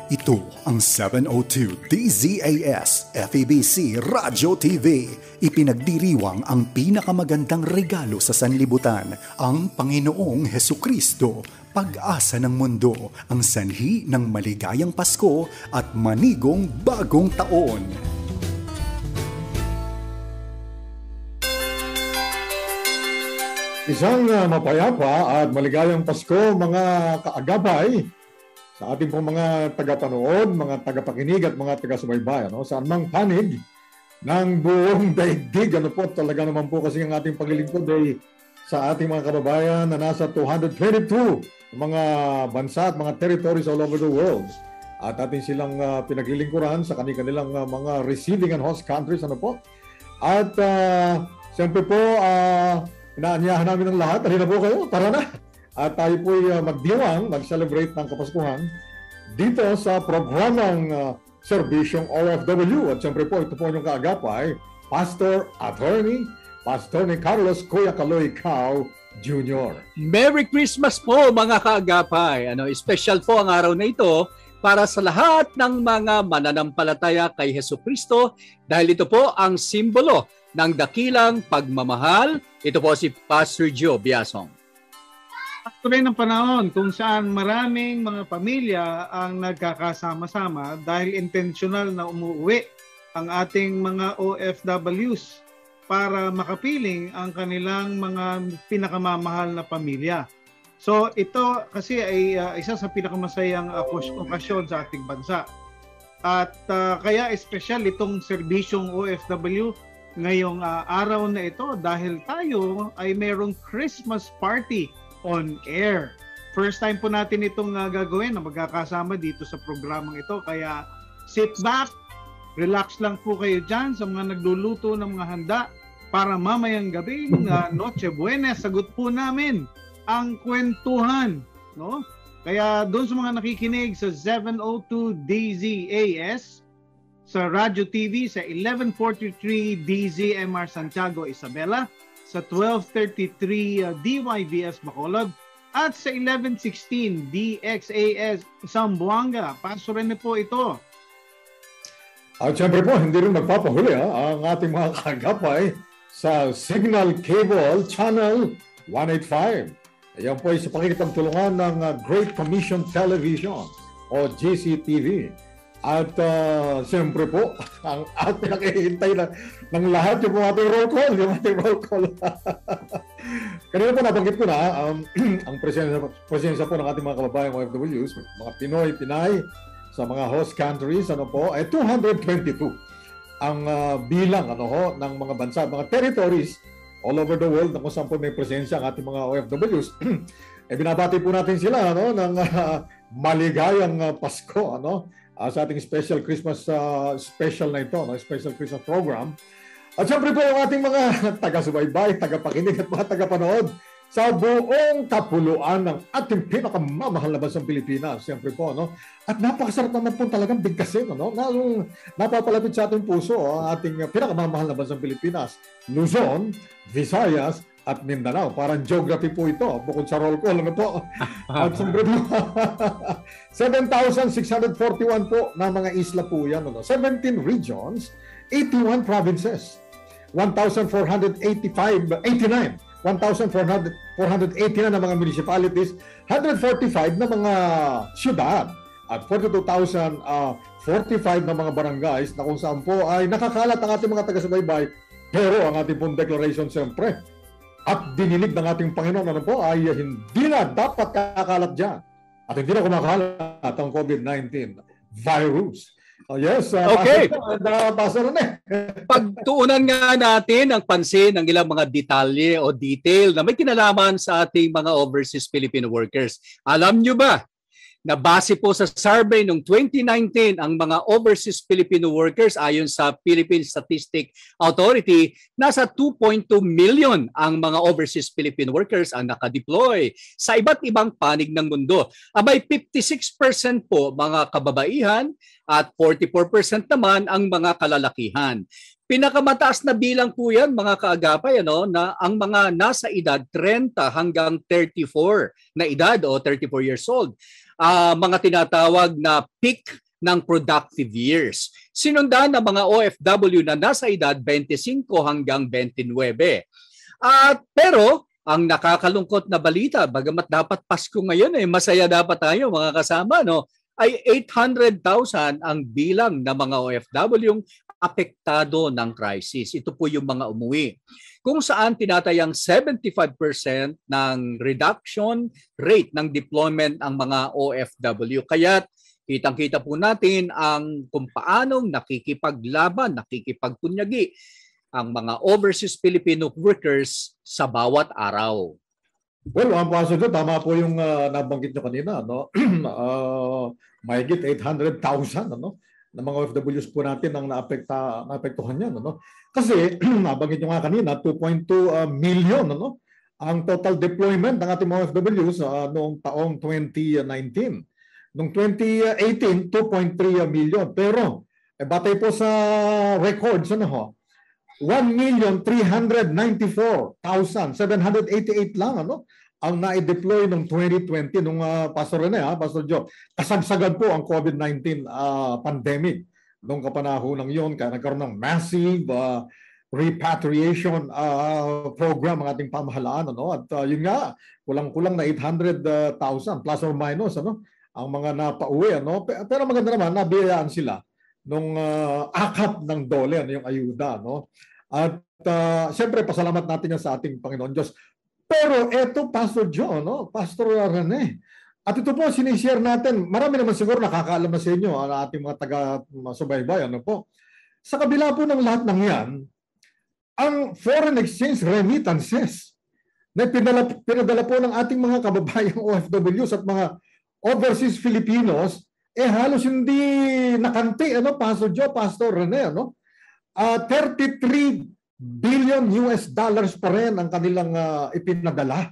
Ito ang 702 DZAS FEBC Radyo TV. Ipinagdiriwang ang pinakamagandang regalo sa sanlibutan, ang Panginoong Hesukristo, pag-asa ng mundo, ang sanhi ng maligayang Pasko at manigong bagong taon. Isang mapayapa at maligayang Pasko mga kaagapay sa ating pong mga tagapanood, mga tagapakinig at mga taga-subaybay. Saan mang panig ng buong daigdig. Talaga naman po kasi ang ating paglilingkod ay sa ating mga kababayan na nasa 222 mga bansa at mga territories all over the world. At ating silang pinaglilingkuran sa kanilang mga receiving and host countries. At siyempre po, inaanyahan namin ng lahat. Halina po kayo, tara na! At tayo po magdiwang, mag-celebrate ng Kapaskuhan dito sa programang Serbisyong OFW. At siyempre po, ito po yung kaagapay, Pastor ni Carlos Kuya Kaloy Cao Jr. Merry Christmas po mga kaagapay. Special po ang araw na ito para sa lahat ng mga mananampalataya kay Hesukristo dahil ito po ang simbolo ng dakilang pagmamahal. Ito po si Pastor Joe Biasong. Ito rin ang panahon kung saan maraming mga pamilya ang nagkakasama-sama dahil intentional na umuwi ang ating mga OFWs para makapiling ang kanilang mga pinakamamahal na pamilya. So ito kasi ay isa sa pinakamasayang okasyon sa ating bansa. At kaya espesyal itong serbisyong OFW ngayong araw na ito dahil tayo ay mayroong Christmas party on air. First time po natin itong gagawin na magkakasama dito sa programang ito. Kaya sit back, relax lang po kayo dyan sa mga nagluluto ng mga handa para mamayang gabi Noche Buena, sagot po namin ang kwentuhan. No? Kaya doon sa mga nakikinig sa 702 DZAS, sa Radyo TV, sa 1143 DZMR Santiago, Isabela, sa 1233 DYBS Bacolod at sa 1116 DXAS Zamboanga. Paso rin po ito. At syempre po, hindi rin magpapahuli ang ating mga kagapay sa Signal Cable Channel 185. Ayan po ay sa pakikipagtulungan ng Great Commission Television o GCTV. At siyempre po, ang ating nakihintay ng lahat yung ating roll call. Kanina po nabanggit ko na ang presensya po ng ating mga kababayang OFWs, mga Pinoy, Pinay, sa mga host countries, ay 222 ang bilang ng mga bansa, mga territories all over the world na kung saan po may presensya ang ating mga OFWs. Binabati po natin sila ng maligayang Pasko, sa ating special Christmas special na ito, special Christmas program. At siyempre po yung ating mga taga-subaybay, taga-pakinig at mga taga-panood sa buong kapuluan ng ating pinakamamahal na bansang Pilipinas. Siyempre po, At napakasarap naman po talagang bigkasin, napapalapit sa ating puso ang ating pinakamamahal na bansang Pilipinas. Luzon, Visayas, at Mindanao. Parang geography po ito. Bukod sa roll call, At siyempre po, 7,641 po na mga isla po yan. 17 regions, 81 provinces, 1,489 na mga municipalities, 145 na mga syudad, at 42,045 na mga barangays na kung saan po ay nakakalat ang ating mga taga-subaybay. Pero ang ating pong declaration siyempre, at dinilig ng ating Panginoon ay hindi na dapat kakalat dyan. At hindi na kumakalat ang COVID-19 virus. Yes, okay. Pastor Rene. Pagtuunan nga natin ang pansin ng ilang mga detalye o detail na may kinalaman sa ating mga overseas Filipino workers. Alam nyo ba na base po sa survey noong 2019, ang mga overseas Filipino workers ayon sa Philippine Statistic Authority, nasa 2.2 million ang mga overseas Filipino workers ang nakadeploy sa iba't ibang panig ng mundo. Abay 56% po mga kababaihan at 44% naman ang mga kalalakihan. Pinakamataas na bilang po yan mga kaagapay na ang mga nasa edad 30 hanggang 34 na edad o 34 years old. mga tinatawag na peak ng productive years. Sinundan ng mga OFW na nasa edad 25 hanggang 29. Pero ang nakakalungkot na balita, bagamat dapat Pasko ngayon, masaya dapat tayo mga kasama, no? Ay 800,000 ang bilang ng mga OFW yung apektado ng crisis. Ito po yung mga umuwi. Kung saan tinatayang 75% ng reduction rate ng deployment ang mga OFW. Kaya kitang-kita po natin kung paanong nakikipaglaban, nakikipagpunyagi ang mga overseas Filipino workers sa bawat araw. Well, ang paso doon, tama po yung nabanggit nyo kanina. No? Mahigit 800,000 na mga OFWs po natin ang naapektuhan yan. Kasi, nabanggit nyo nga kanina, 2.2 million ang total deployment ng ating mga OFWs noong taong 2019. Noong 2018, 2.3 million. Pero, batay po sa records, 1,394,788 lang ang na-deploy noong 2020 nung Pastor Rene, Pastor Joe. Kasagsagan po ang COVID-19 pandemic. Noong kapanahon ng yun, kaya nagkaroon ng massive repatriation program ang ating pamahalaan. At yun nga, kulang-kulang na 800,000 plus or minus ang mga napauwi. Pero maganda naman, nabiyayaan sila nung akap ng dole, yung ayuda. At siyempre, pasalamat natin yan sa ating Panginoon Diyos. Pero eto, Pastor Joe, Pastor Rene, at ito po, sinishare natin, marami naman siguro nakakaalam na sa inyo, ang ating mga taga-subaybay, Sa kabila po ng lahat ng yan, ang foreign exchange remittances na pinadala po ng ating mga kababayang OFWs at mga overseas Filipinos, halos hindi nakanti, Pastor Joe, Pastor Rene, 33 billion US dollars pa rin ang kanilang ipinadala.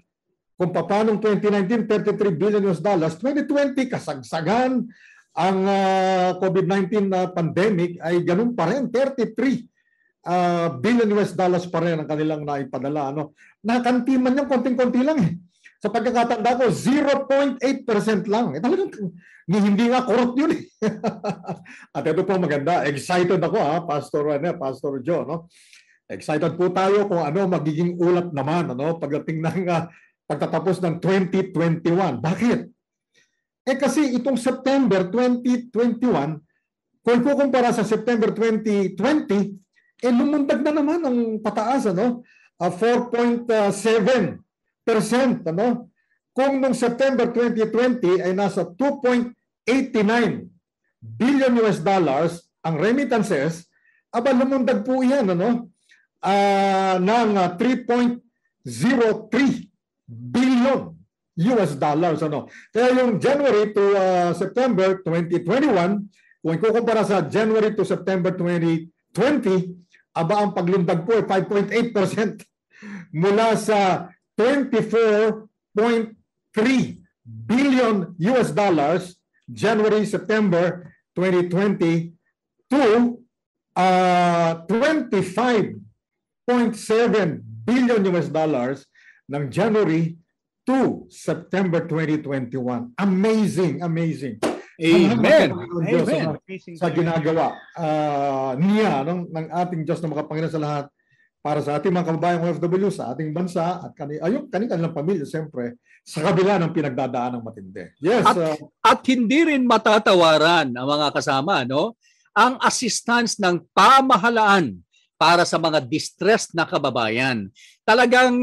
Kung paano 2019, 33 billion US dollars, 2020, kasagsagan ang COVID-19 pandemic ay ganun pa rin, 33 billion US dollars pa rin ang kanilang naipadala. Nakanti man yung konting-konti lang Sa pagkakatanda ko, 0.8% lang. Talagang hindi nga korot yun At ito po maganda. Excited ako Pastor Rene, Pastor Joe. Excited po tayo kung ano magiging ulat naman pagdating ng pagtatapos ng 2021. Bakit? Kasi itong September 2021, kung kukumpara sa September 2020, lumundag na naman ang pataas, 4.7%. Kung nung September 2020 ay nasa 2.89 billion US dollars ang remittances, lumundag po yan ng 3.03 billion US dollars. Kaya yung January to September 2021, kung ikukumpara sa January to September 2020, ang paglundag po ay 5.8% mula sa 24.3 billion US dollars January-September 2020 to 25.7 billion US dollars ng January to September 2021. Amazing, amazing. Amen. Amen. Sa ginagawa niya ng ating Diyos na makapangyarihan sa lahat para sa ating mga kababayang OFW, sa ating bansa, at kanilang pamilya, siyempre, sa kabila ng pinagdadaan ng matindi. Yes. At hindi rin matatawaran ang mga kasama, ang assistance ng pamahalaan para sa mga distressed na kababayan. Talagang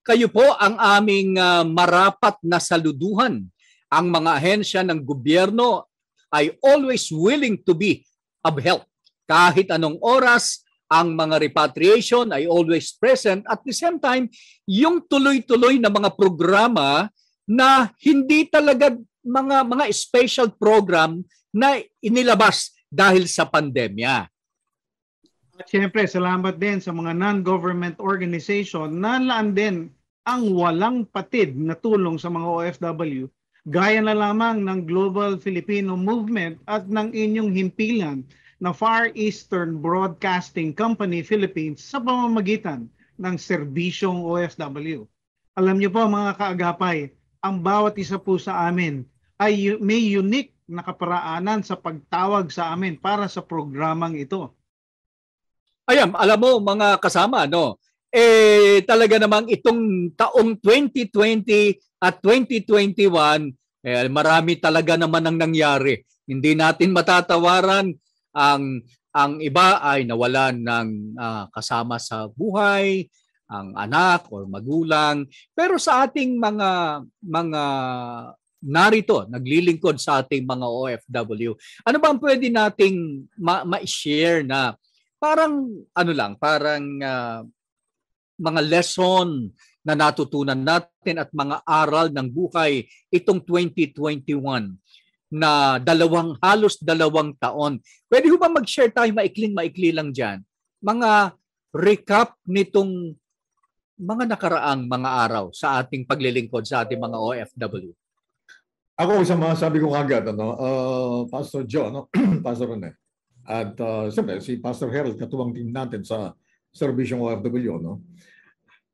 kayo po ang aming marapat na saluduhan. Ang mga ahensya ng gobyerno ay always willing to be of help. Kahit anong oras, ang mga repatriation ay always present. At the same time, yung tuloy-tuloy na mga programa na hindi talaga mga special program na inilabas dahil sa pandemya. At syempre, salamat din sa mga non-government organization na laan din ang walang patid na tulong sa mga OFW, gaya na lamang ng Global Filipino Movement at ng inyong himpilan na Far Eastern Broadcasting Company Philippines sa pamamagitan ng serbisyong OFW. Alam niyo po mga kaagapay, ang bawat isa po sa amin ay may unique na kaparaanan sa pagtawag sa amin para sa programang ito. Ayan, alam mo mga kasama, no? Talaga namang itong taong 2020 at 2021, marami talaga naman ang nangyari. Hindi natin matatawaran ang iba ay nawalan ng kasama sa buhay, ang anak or magulang. Pero sa ating mga narito, naglilingkod sa ating mga OFW, ano ba ang pwede nating ma-share na parang mga lesson na natutunan natin at mga aral ng buhay itong 2021 na halos dalawang taon. Pwede ba mag-share tayo maikli lang dyan? Mga recap nitong mga nakaraang mga araw sa ating paglilingkod sa ating mga OFW. Ako, isang masabi ko kagad, Pastor Joe, Pastor Rene, at siyempre si Pastor Harold, katuwang team natin sa Servisyong OFW.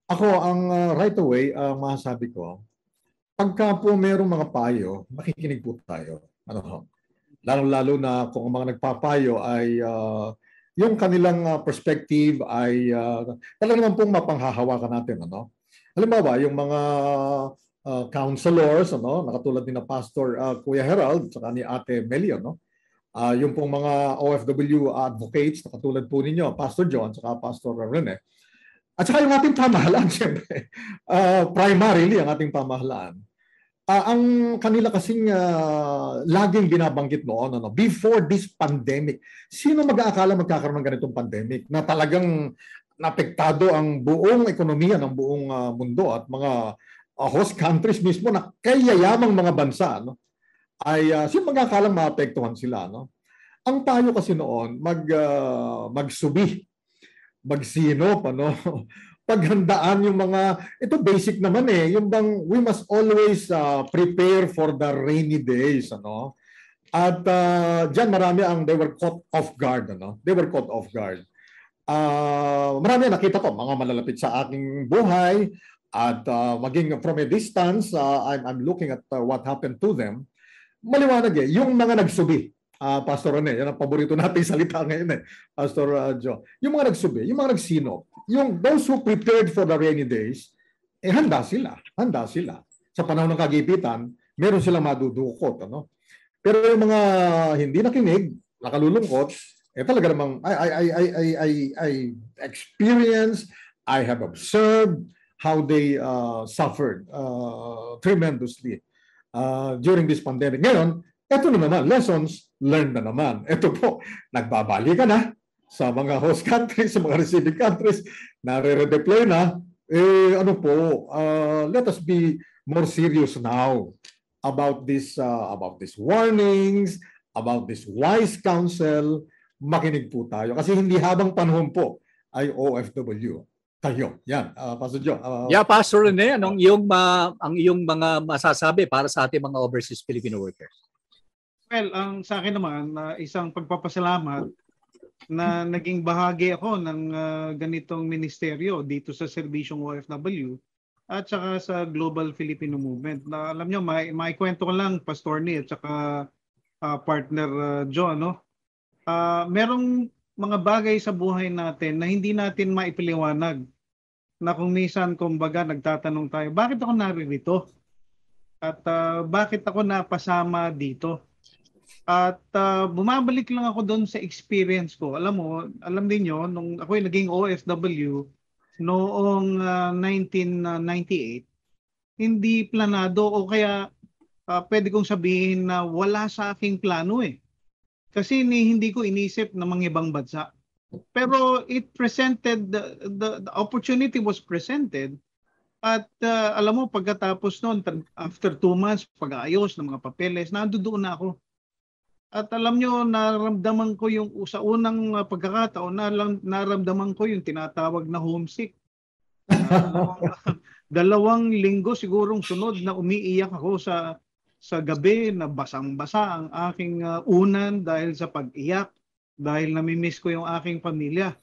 Ako, ang right away, masasabi ko, pagka po mayroong mga payo, makikinig po tayo. Lalo-lalo na kung ang mga nagpapayo ay yung kanilang perspective ay talaga naman pong mapanghahawakan natin. Halimbawa, yung mga counselors, nakatulad ni na Pastor Kuya Herald, saka ni Ate Melio, yung pong mga OFW advocates, nakatulad po ninyo, Pastor John, saka Pastor Rene, at saka yung ating pamahalaan, siyempre, primarily ang ating pamahalaan. Ang kanila kasing laging binabanggit noon, before this pandemic, sino mag-aakala magkakaroon ng ganitong pandemic na talagang napektado ang buong ekonomiya ng buong mundo at mga host countries mismo na kayayamang mga bansa, ay sino mag-aakala maapektuhan sila. Ang payo kasi noon, magsubi, magsinop, paghandaan yung mga, ito basic naman yung bang we must always prepare for the rainy days, At diyan marami ang they were caught off guard, They were caught off guard. Marami nakita ko, mga malalapit sa aking buhay at maging from a distance, I'm looking at what happened to them. Maliwanag yung mga nagsubi. Pastor Rene, yan ang paborito nating salita ngayon Pastor Joe. Yung mga nagsubi, yung mga nagsino, yung those who prepared for the rainy days, handa sila. Sa panahon ng kagipitan, meron silang madudukot. Pero yung mga hindi nakinig, nakalulungkot, talaga namang I experienced, I have observed how they suffered tremendously during this pandemic. Ngayon, ito na naman, lessons learned na naman. Ito po, nagbabalik ka na sa mga host countries, sa mga receiving countries, nare-redeploy na. Let us be more serious now about these warnings, about this wise counsel. Makinig po tayo. Kasi hindi habang panahon po ay OFW. Tayo. Yan, Pastor Joe. Pastor Rene, ang iyong mga masasabi para sa ating mga overseas Filipino workers? Well, ang sa akin naman, isang pagpapasalamat na naging bahagi ako ng ganitong ministeryo dito sa Serbisyong OFW at saka sa Global Filipino Movement. Na alam nyo, may kwento ko lang, Pastor Ni at saka partner John, merong mga bagay sa buhay natin na hindi natin maipaliwanag. Na kung minsan, kumbaga, nagtatanong tayo, bakit ako naririto? At bakit ako napasama dito? At bumabalik lang ako doon sa experience ko. Alam niyo nung ako naging OFW noong 1998, hindi planado o kaya pwede kong sabihin na wala sa aking plano Kasi hindi ko inisip na mangibang bansa. Pero it presented, the opportunity was presented. At alam mo, pagkatapos noon, after 2 months, pag-aayos ng mga papeles, nandoon na ako. At alam nyo, naramdaman ko yung sa unang pagkakataon, naramdaman ko yung tinatawag na homesick. 2 linggo sigurong sunod na umiiyak ako sa gabi na basang-basa ang aking unan dahil sa pag-iyak, dahil namimiss ko yung aking pamilya.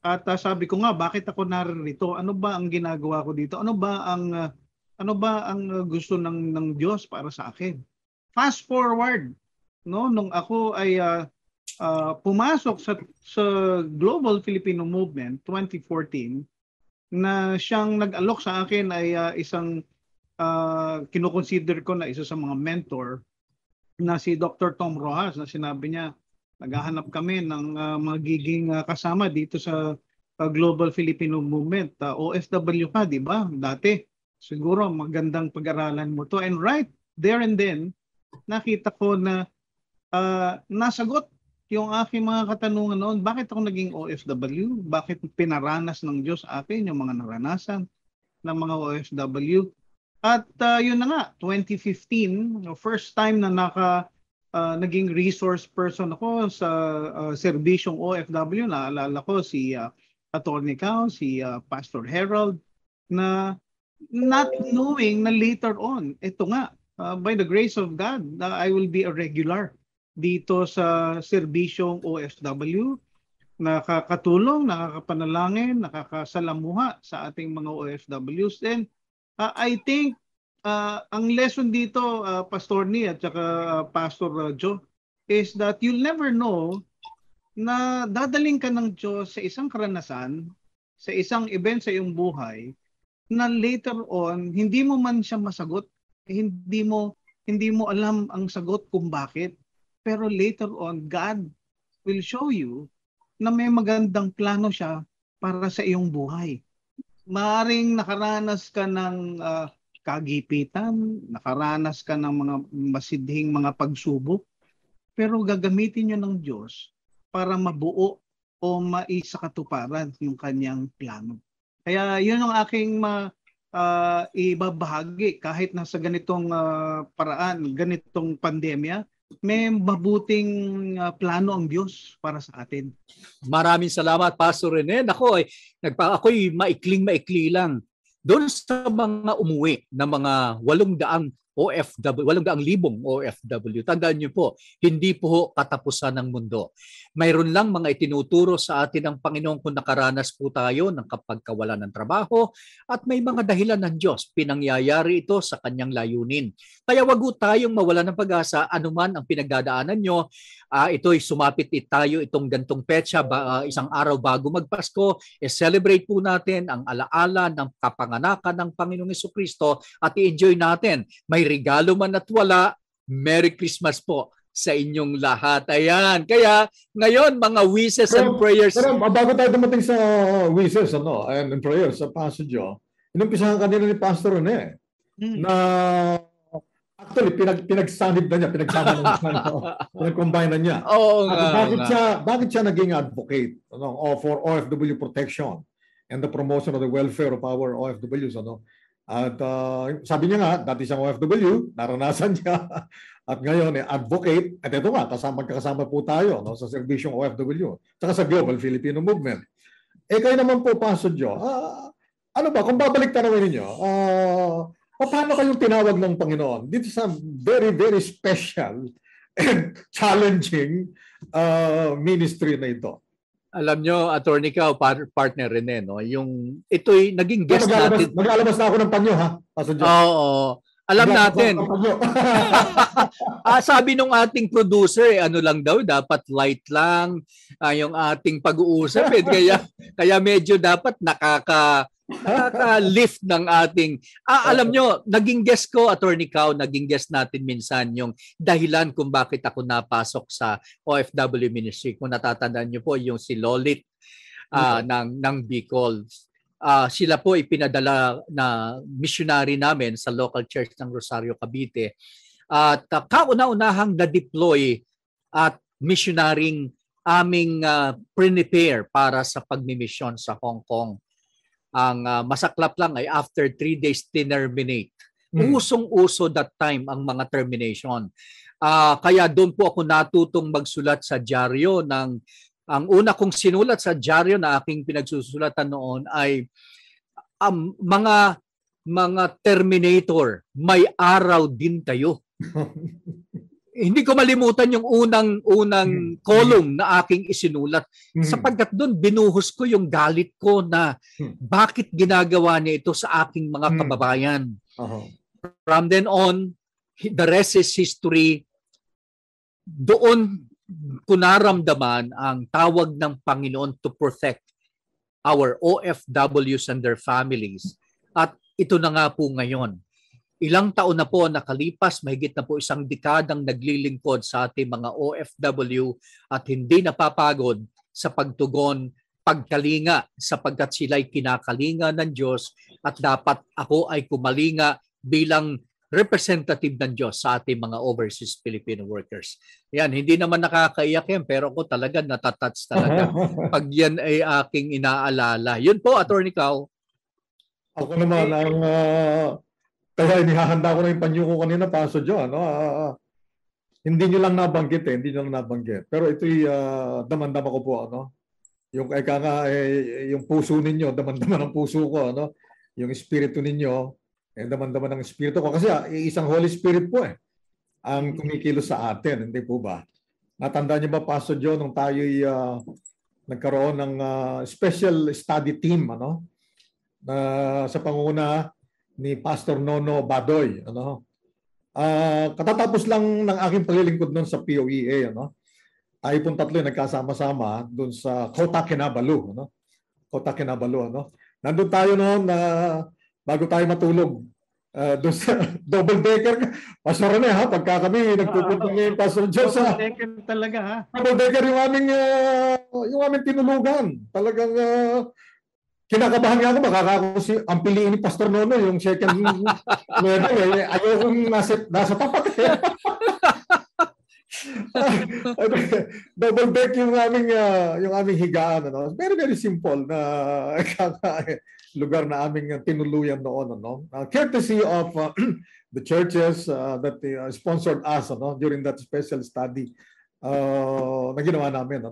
At sabi ko nga, bakit ako naririto? Ano ba ang ginagawa ko dito? Ano ba ang gusto ng Diyos para sa akin? fast forward, no, nung ako ay pumasok sa Global Filipino Movement 2014, na siyang nag-alok sa akin ay isang kinukonsider ko na isa sa mga mentor na si Dr. Tom Rojas, na sinabi niya, naghahanap kami ng magiging kasama dito sa Global Filipino Movement. OFW ka, di ba? Dati. Siguro magandang pag-aralan mo to. And right there and then, nakita ko na nasagot yung aking mga katanungan noon. Bakit ako naging OFW? Bakit pinaranas ng Diyos sa akin yung mga naranasan ng mga OFW? At yun na nga, 2015, first time na naging resource person ako sa serbisyong OFW. Naalala ko si Atty. Cao, si Pastor Harold, na not knowing na later on, ito nga, by the grace of God, I will be a regular dito sa serbisyong OFW, nakakatulong, nakakapanalangin, nakakasalamuha sa ating mga OFWs. And I think ang lesson dito, Pastor Ni at saka Pastor Joe, is that you'll never know na dadaling ka ng Diyos sa isang karanasan, sa isang event sa iyong buhay, na later on, hindi mo man siya masagot, hindi mo alam ang sagot kung bakit. Pero later on, God will show you na may magandang plano siya para sa iyong buhay. Maaring nakaranas ka ng kagipitan, nakaranas ka ng mga masidhing mga pagsubok, pero gagamitin niyo ng Diyos para mabuo o maisakatuparan yung kanyang plano. Kaya yun ang aking ibabahagi kahit nasa ganitong paraan, ganitong pandemya, may mabuting plano ang Diyos para sa atin. Maraming salamat, Pastor Rene. Ako'y maikling-maikli lang. Doon sa mga umuwi na mga 800,000 OFW. Tandaan niyo po, hindi po katapusan ng mundo. Mayroon lang mga itinuturo sa atin ng Panginoon kung nakaranas po tayo ng kapagkawalan ng trabaho at may mga dahilan ng Diyos. Pinangyayari ito sa kanyang layunin. Kaya wag tayong mawala ng pag-asa anuman ang pinagdadaanan nyo. Ito'y sumapit tayo itong gantong petsa, isang araw bago magpasko. Celebrate po natin ang alaala ng kapanganakan ng Panginoong Jesucristo at i-enjoy natin. May regalo man at wala, Merry Christmas po sa inyong lahat. Ayan. Kaya ngayon, mga wishes and prayers. Pero bago tayo dumating sa wishes and prayers sa Pastor Joe, inumpisahan kanina ni Pastor Rene na actually pinagsanib na niya, pinag-combine na niya. Oo Bakit siya naging advocate for OFW protection and the promotion of the welfare of our OFWs? At sabi niya nga, dati siyang OFW, naranasan niya. At ngayon, advocate. At ito nga, magkakasama po tayo sa serbisyong OFW. Saka sa Global Filipino Movement. Kayo naman po, Pastor Joe, ano ba, kung babalik tanawin ninyo, paano kayong tinawag ng Panginoon? Dito sa very, very special and challenging ministry na ito. Alam nyo, Atty. Cao, partner Rene, yung ito'y naging guest natin. Maglalabas na ako ng panyo, ha? Oo. Alam natin. Sabi nung ating producer, ano lang daw, dapat light lang yung ating pag-uusap. Kaya medyo dapat nakaka-lift ng ating... alam nyo, naging guest ko, Atty. Cao, naging guest natin minsan yung dahilan kung bakit ako napasok sa OFW Ministry. Kung natatandaan nyo po, yung si Lolit ng Bicol. Sila po ipinadala na missionary namin sa local church ng Rosario, Cavite. At kauna-unahang na-deploy at missionarying aming prepare para sa pagmimisyon sa Hong Kong. Ang masaklap lang ay after 3 days terminate. Usong-uso that time ang mga termination. Kaya doon po ako natutong magsulat sa dyaryo ang una kong sinulat sa dyaryo na aking pinagsusulatan noon ay mga Terminator, may araw din kayo. Hindi ko malimutan yung unang column na aking isinulat. Sapagkat doon binuhos ko yung galit ko na bakit ginagawa niya ito sa aking mga kababayan. From then on, the rest is history. Doon ko naramdaman ang tawag ng Panginoon to protect our OFWs and their families. At ito na nga po ngayon. Ilang taon na po nakalipas, mahigit na po 1 dekadang naglilingkod sa ating mga OFW at hindi napapagod sa pagtugon, pagkalinga sapagkat sila'y kinakalinga ng Diyos at dapat ako ay kumalinga bilang representative ng Diyos sa ating mga overseas Filipino workers. Yan, hindi naman nakakaiyak yan pero ako talaga natatouch talaga pag yan ay aking inaalala. Yun po, Attorney Clau. Ako naman ang kaya inihahanda ko na yung panyo ko kanina, Pastor Joe. Hindi nyo lang nabanggit hindi nyo lang nabanggit. Pero ito'y daman-dama ko po. Yung yung puso ninyo, daman-dama ng puso ko. Yung espiritu ninyo, daman-dama ng espiritu ko. Kasi isang Holy Spirit po ang kumikilos sa atin. Hindi po ba? Natandaan nyo ba, Pastor Joe, nung tayo'y nagkaroon ng special study team sa panguna ni Pastor Nono Badoy. Katatapos lang ng aking paglilingkod noon sa POEA. Tayo pong tatlo nagkasama-sama doon sa Kota Kinabalu. Kota Kinabalu. Nandun tayo noon bago tayo matulog. Doon sa double decker. Pastor Rene, pagka kami nagpupunta ngayon, Pastor Joe, sa double decker talaga, ha? Double decker yung aming tinulugan. Talagang kinakabahan nga ako, ang piliin ni Pastor Nono, yung second level. Ayaw kong nasa tapat. Double deck yung aming higaan. Very, very simple na lugar na aming tinuluyan noon. Courtesy of the churches that sponsored us during that special study na ginawa namin.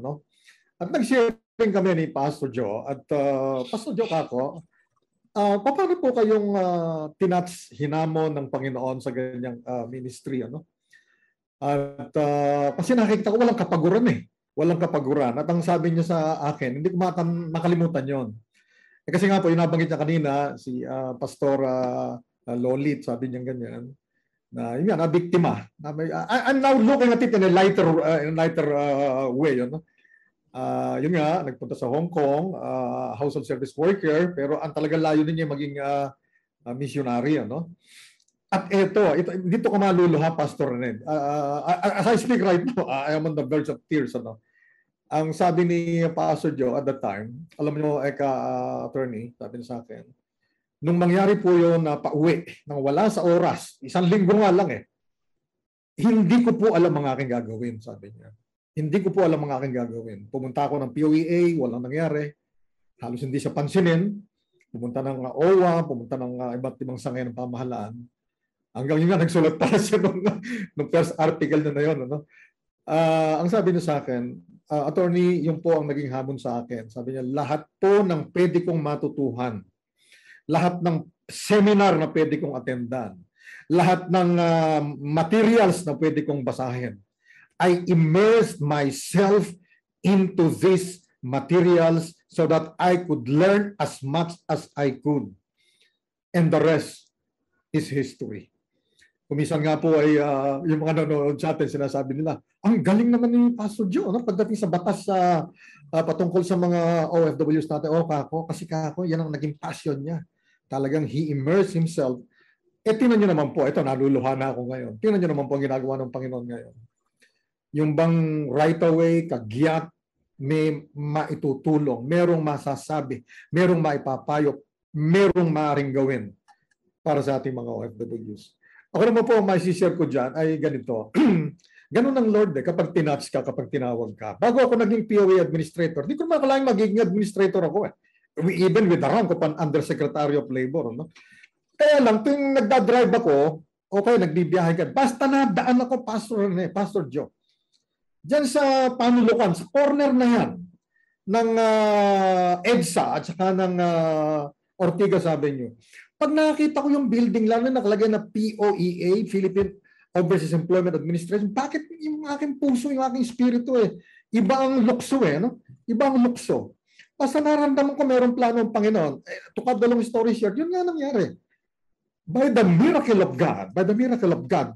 At nag-share kami ni Pastor Joe at Pastor Joe kako, paano po kayong hinamon ng Panginoon sa ganyang ministry? At kasi nakikita ko walang kapaguran Walang kapaguran. At ang sabi niya sa akin, hindi ko makalimutan yon. Kasi nga po, yung nabanggit niya kanina, si Pastor Lolit, sabi niya ganyan, na yun na biktima. I'm now looking at it in a lighter way. Yun nga, nagpunta sa Hong Kong, household service worker, pero ang talagang layo niya maging missionary. At dito ko maluluha, Pastor Ned. As I speak right now, I am on the verge of tears. Ang sabi ni Pastor Joe at that time, alam niyo, attorney, sabi niya sa akin, nung mangyari po yun na pauwi, nang wala sa oras, 1 linggo nga lang hindi ko po alam ang aking gagawin, sabi niya. Hindi ko po alam ang aking gagawin. Pumunta ako ng POEA, walang nangyari. Halos hindi siya pansinin. Pumunta ng OWA, pumunta ng iba't ibang sangay ng pamahalaan. Hanggang yun nga, nagsulat pa siya nung first article na yun. Ang sabi niya sa akin, attorney, yun po ang naging hamon sa akin. Sabi niya, lahat po ng pwede kong matutuhan, lahat ng seminar na pwede kong attendan, lahat ng materials na pwede kong basahin, I immersed myself into these materials so that I could learn as much as I could. And the rest is history. Kumisan nga po ay yung mga nanonood sa atin, sinasabi nila, ang galing naman ni Pastor Joe pagdating sa batas patungkol sa mga OFWs natin. Kasi yan ang naging passion niya. Talagang he immersed himself. Tingnan nyo naman po, ito naluluha na ako ngayon. Tingnan nyo naman po ang ginagawa ng Panginoon ngayon. Yung bang right away, kagyat, may maitutulong, merong masasabi, merong maipapayo, merong maaaring gawin para sa ating mga OFWs. Ako naman po, may share ko dyan ay ganito. Ganun ang Lord kapag tinouch ka, kapag tinawag ka. Bago ako naging POA administrator, di ko makalaing magiging administrator ako Even with the rank of an Undersecretary of Labor. Kaya lang, tuwing nagdadrive ako, nagbibiyahe ka. Basta nadaan ako, Pastor Joe. Diyan sa Panulukan, sa corner na yan, ng EDSA at saka ng Ortigas Avenue. Pag nakita ko yung building, lalo na nakalagay na POEA, Philippine Overseas Employment Administration, bakit yung aking puso, yung aking spirito iba ang lukso Iba ang lukso. Basta naramdaman ko mayroong plano ng Panginoon. To cut the long story short, yun nga nangyari. By the miracle of God,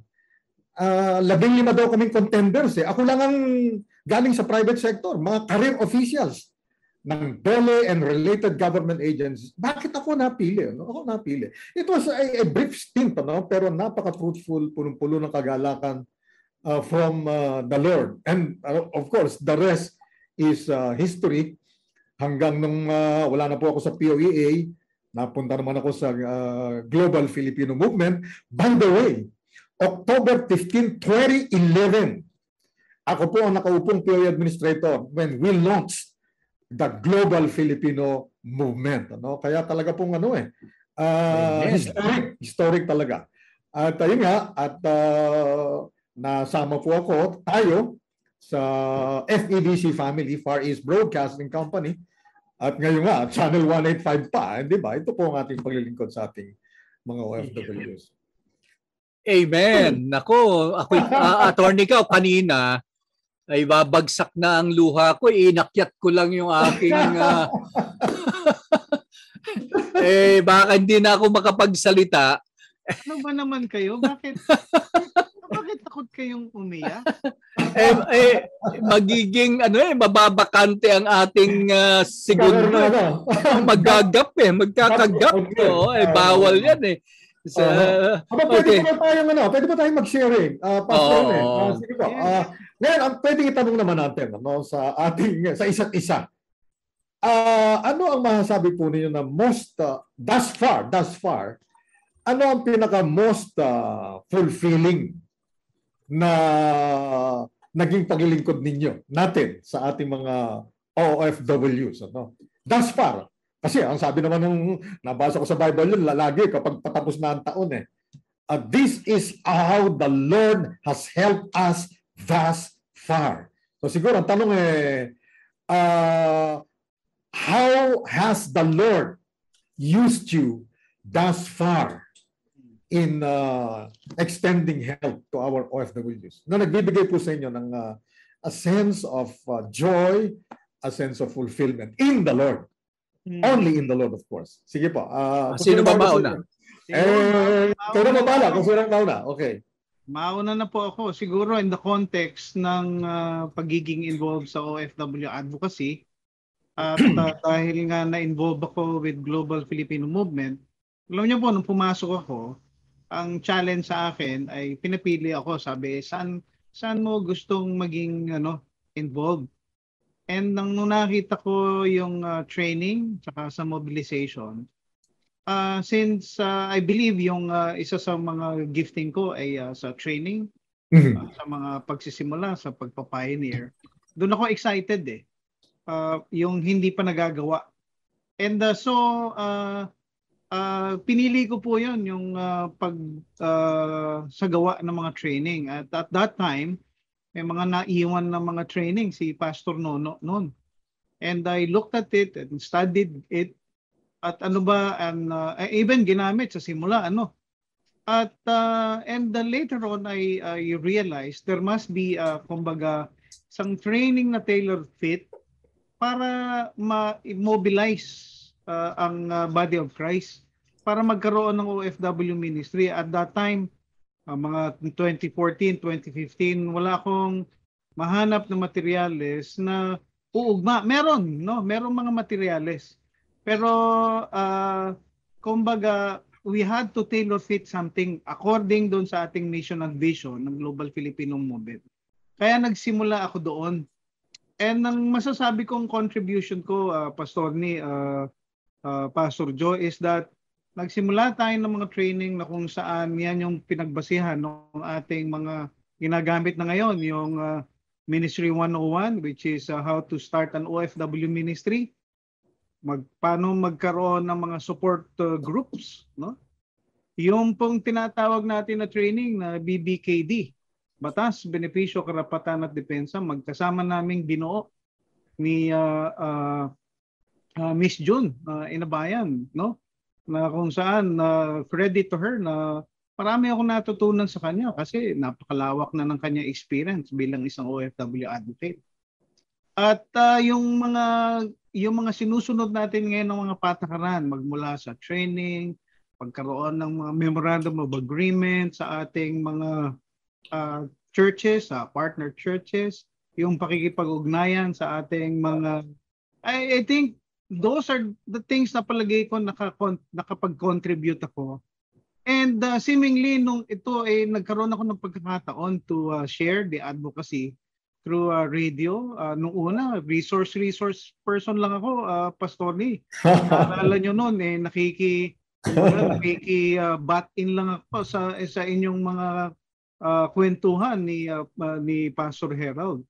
15 daw kaming contenders eh. Ako lang ang galing sa private sector, mga career officials ng DOLE and related government agencies. Bakit ako napili? No? Ako napili. It was a brief stint, no? Pero napaka-fruitful, punong-puno ng kagalakan from the Lord. And of course, the rest is history. Hanggang nung wala na po ako sa POEA, napunta naman ako sa Global Filipino Movement. By the way, October 15, 2011, ako po ang nakaupong POEA administrator when we launched the Global Filipino Movement. Ano? Kaya talaga pong historic talaga. At ayun nga, at nasama po tayo sa FEBC family, Far East Broadcasting Company. At ngayon nga, Channel 185 pa, di ba? Ito po ang ating paglilingkod sa ating mga OFWs. Amen. Nako, ako attorney ka kanina ay babagsak na ang luha ko, inakyat ko lang yung aking baka hindi na ako makapagsalita. Ano ba naman kayo? Bakit takot kayong umiyak? Magiging mababakante ang ating segundo. Magagap magkakagap. Bawal yan eh. Pwede ba tayong mag-sharing? Sige po. Ngayon, pwede itanong naman natin sa isa't isa. Ano ang masasabi po ninyo na most, thus far, ano ang pinaka-most fulfilling na naging paglilingkod ninyo natin sa ating mga OFWs? Thus far. Kasi ang sabi naman nung nabasa ko sa Bible yun, lagi kapag patapos na ang taon this is how the Lord has helped us thus far. So siguro ang tanong how has the Lord used you thus far in extending help to our OFWs? Na nagbibigay po sa inyo ng a sense of joy, a sense of fulfillment in the Lord. Only in the Lord, of course. Sige po. Sino ba mauna? Kayo na mabala kung sino mauna. Okay. Mauna na po ako. Siguro in the context ng pagiging involved sa OFW advocacy at dahil nga na-involve ako with Global Filipino Movement, alam niyo po, nung pumasok ako, ang challenge sa akin ay pinapili ako. Sabi, saan mo gustong maging involved? And nung nakita ko yung training saka sa mobilization, since I believe yung isa sa mga gifting ko ay sa training, sa mga pagsisimula, sa pagpa-pioneer, doon ako excited yung hindi pa nagagawa. And pinili ko po yun, yung sagawa ng mga training. At that time, may mga naiwan na mga training si Pastor Nono noon. And I looked at it and studied it. At even ginamit sa simula, At and later on, I realized there must be, isang training na tailor fit para ma-mobilize ang body of Christ para magkaroon ng OFW ministry. At that time, mga 2014, 2015, wala akong mahanap na materyales na uugma. Merong mga materyales. Pero, we had to tailor fit something according doon sa ating mission and vision ng Global Filipino Movement. Kaya nagsimula ako doon. And ang masasabi kong contribution ko, Pastor Joe, is that nagsimula tayo ng mga training na kung saan yan yung pinagbasihan ng ating mga ginagamit na ngayon, yung Ministry 101, which is how to start an OFW ministry, paano magkaroon ng mga support groups, yung pong tinatawag natin na training na BBKD, Batas, Benepisyo, Karapatan at Depensa, magkasama naming binuo ni Miss June Inabayan, na kung saan credit to her na marami akong natutunan sa kanya kasi napakalawak na ng kanya experience bilang isang OFW advocate. At yung mga sinusunod natin ngayon ng mga patakaran, magmula sa training, pagkaroon ng mga memorandum of agreement sa ating mga churches, partner churches, yung pakikipag-ugnayan sa ating mga I think those are the things na palagay ko nakapag-contribute ako. And seemingly nung ito ay nagkaroon ako ng pagkakataon to share the advocacy through radio. Nung una, resource person lang ako, Pastor Lee. Naalala nyo noon, bat in lang ako sa inyong mga kwentuhan ni Pastor Herald.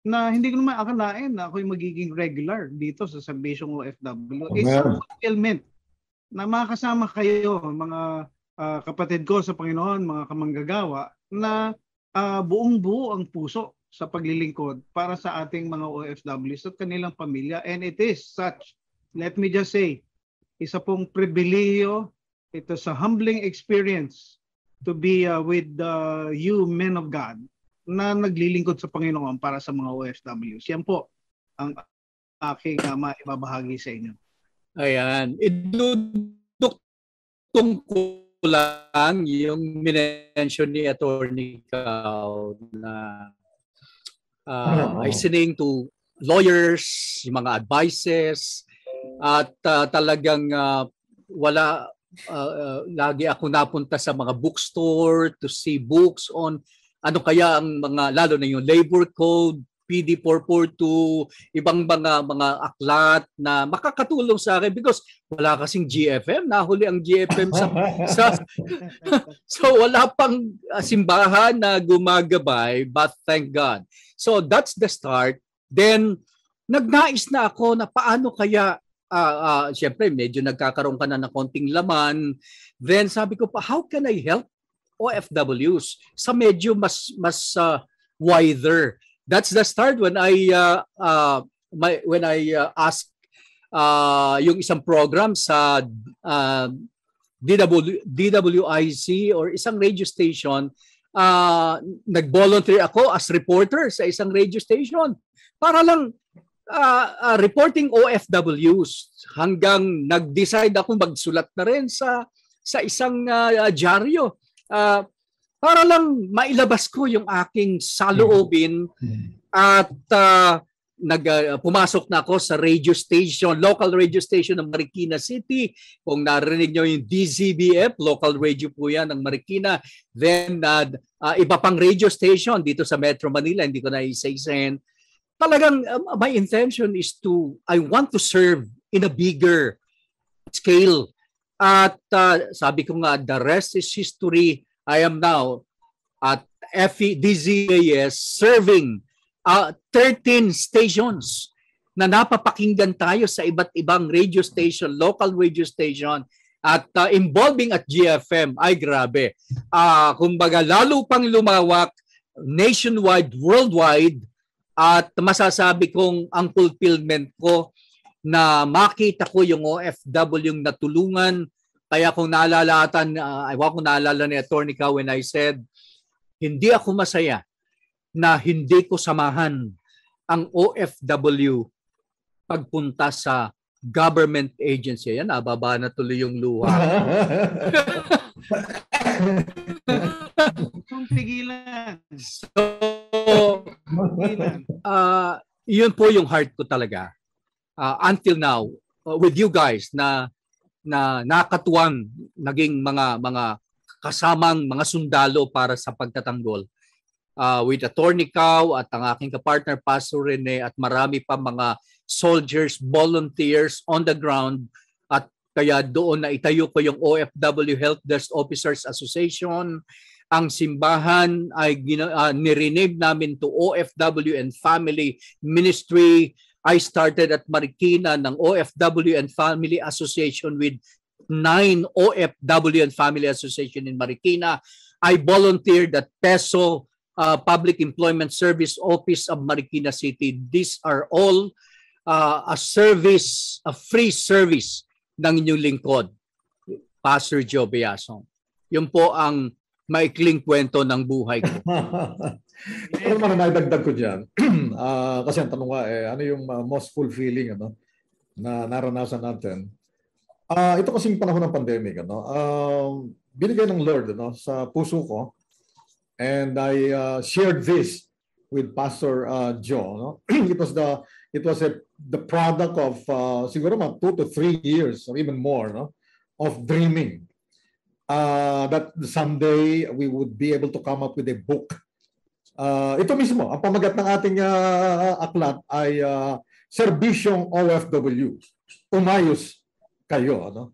Na hindi ko naman akalain na ako'y magiging regular dito sa Sambasyong OFW. It's a fulfillment na makasama kayo, mga kapatid ko sa Panginoon, mga kamanggagawa, na buong-buo ang puso sa paglilingkod para sa ating mga OFWs at kanilang pamilya. And it is such, let me just say, isa pong pribilehiyo, ito sa humbling experience to be with you men of God na naglilingkod sa Panginoon para sa mga OFWs. Yan po ang aking maibabahagi sa inyo. Ayan. Idudugtong ko lang yung minention ni Attorney Cao na listening to lawyers, yung mga advices, at talagang lagi ako napunta sa mga bookstore to see books on ano kaya ang mga, lalo na yung labor code, PD 442, ibang mga aklat na makakatulong sa akin because wala kasing GFM, nahuli ang GFM sa so wala pang simbahan na gumagabay, but thank God. So that's the start. Then nagnais na ako na paano kaya siyempre medyo nagkakaroon ka na ng konting laman. Then sabi ko pa, how can I help OFWs sa medyo mas wider? That's the start when I asked yung isang program sa DWIC or isang radio station, nag-volunteer ako as reporter sa isang radio station para lang reporting OFWs, hanggang nag-decide ako magsulat na rin sa isang dyaryo para lang mailabas ko yung aking saloobin. At pumasok na ako sa radio station, local radio station ng Marikina City. Kung narinig nyo yung DZBF, local radio po yan ng Marikina. Then iba pang radio station dito sa Metro Manila, hindi ko na isa-isahin. Talagang my intention is I want to serve in a bigger scale. At sabi ko nga, the rest is history. I am now at DZAS serving 13 stations na napapakinggan tayo sa iba't ibang radio station, local radio station, at involving at GFM. Ay grabe. Kumbaga lalo pang lumawak, nationwide, worldwide, at masasabi kong ang fulfillment ko na makita ko yung OFW yung natulungan. Kaya kung naalala ni Attorney Cao when I said, hindi ako masaya na hindi ko samahan ang OFW pagpunta sa government agency. Yan, nababa na tuloy yung luha. Pigilan. So, yun po yung heart ko talaga. Until now, with you guys na nakatuwang naging mga kasamang mga sundalo para sa pagtatanggol. With Attorney Cao at ang aking kapartner Pastor Rene at marami pa mga soldiers, volunteers on the ground, at kaya doon na itayo ko yung OFW Help Desk Officers Association. Ang simbahan ay nirename namin to OFW and Family Ministry. I started at Marikina ng OFW and Family Association with 9 OFW and Family Association in Marikina. I volunteered at PESO, Public Employment Service Office of Marikina City. These are all a service, a free service ng inyong lingkod, Pastor Joe Biasong. Yun po ang maikling kwento ng buhay ko. Ito naman na naidagdag ko dyan. Kasi ang tanong nga, ano yung most fulfilling na naranasan natin? Ito kasing panahon ng pandemic, binigay ng Lord sa puso ko And I shared this with Pastor Joe. No? It was the product of siguro mga 2 to 3 years or even more, no, of dreaming that someday we would be able to come up with a book. Ito mismo, ang pamagat ng ating aklat ay Serbisyong OFW. Umayos kayo. No?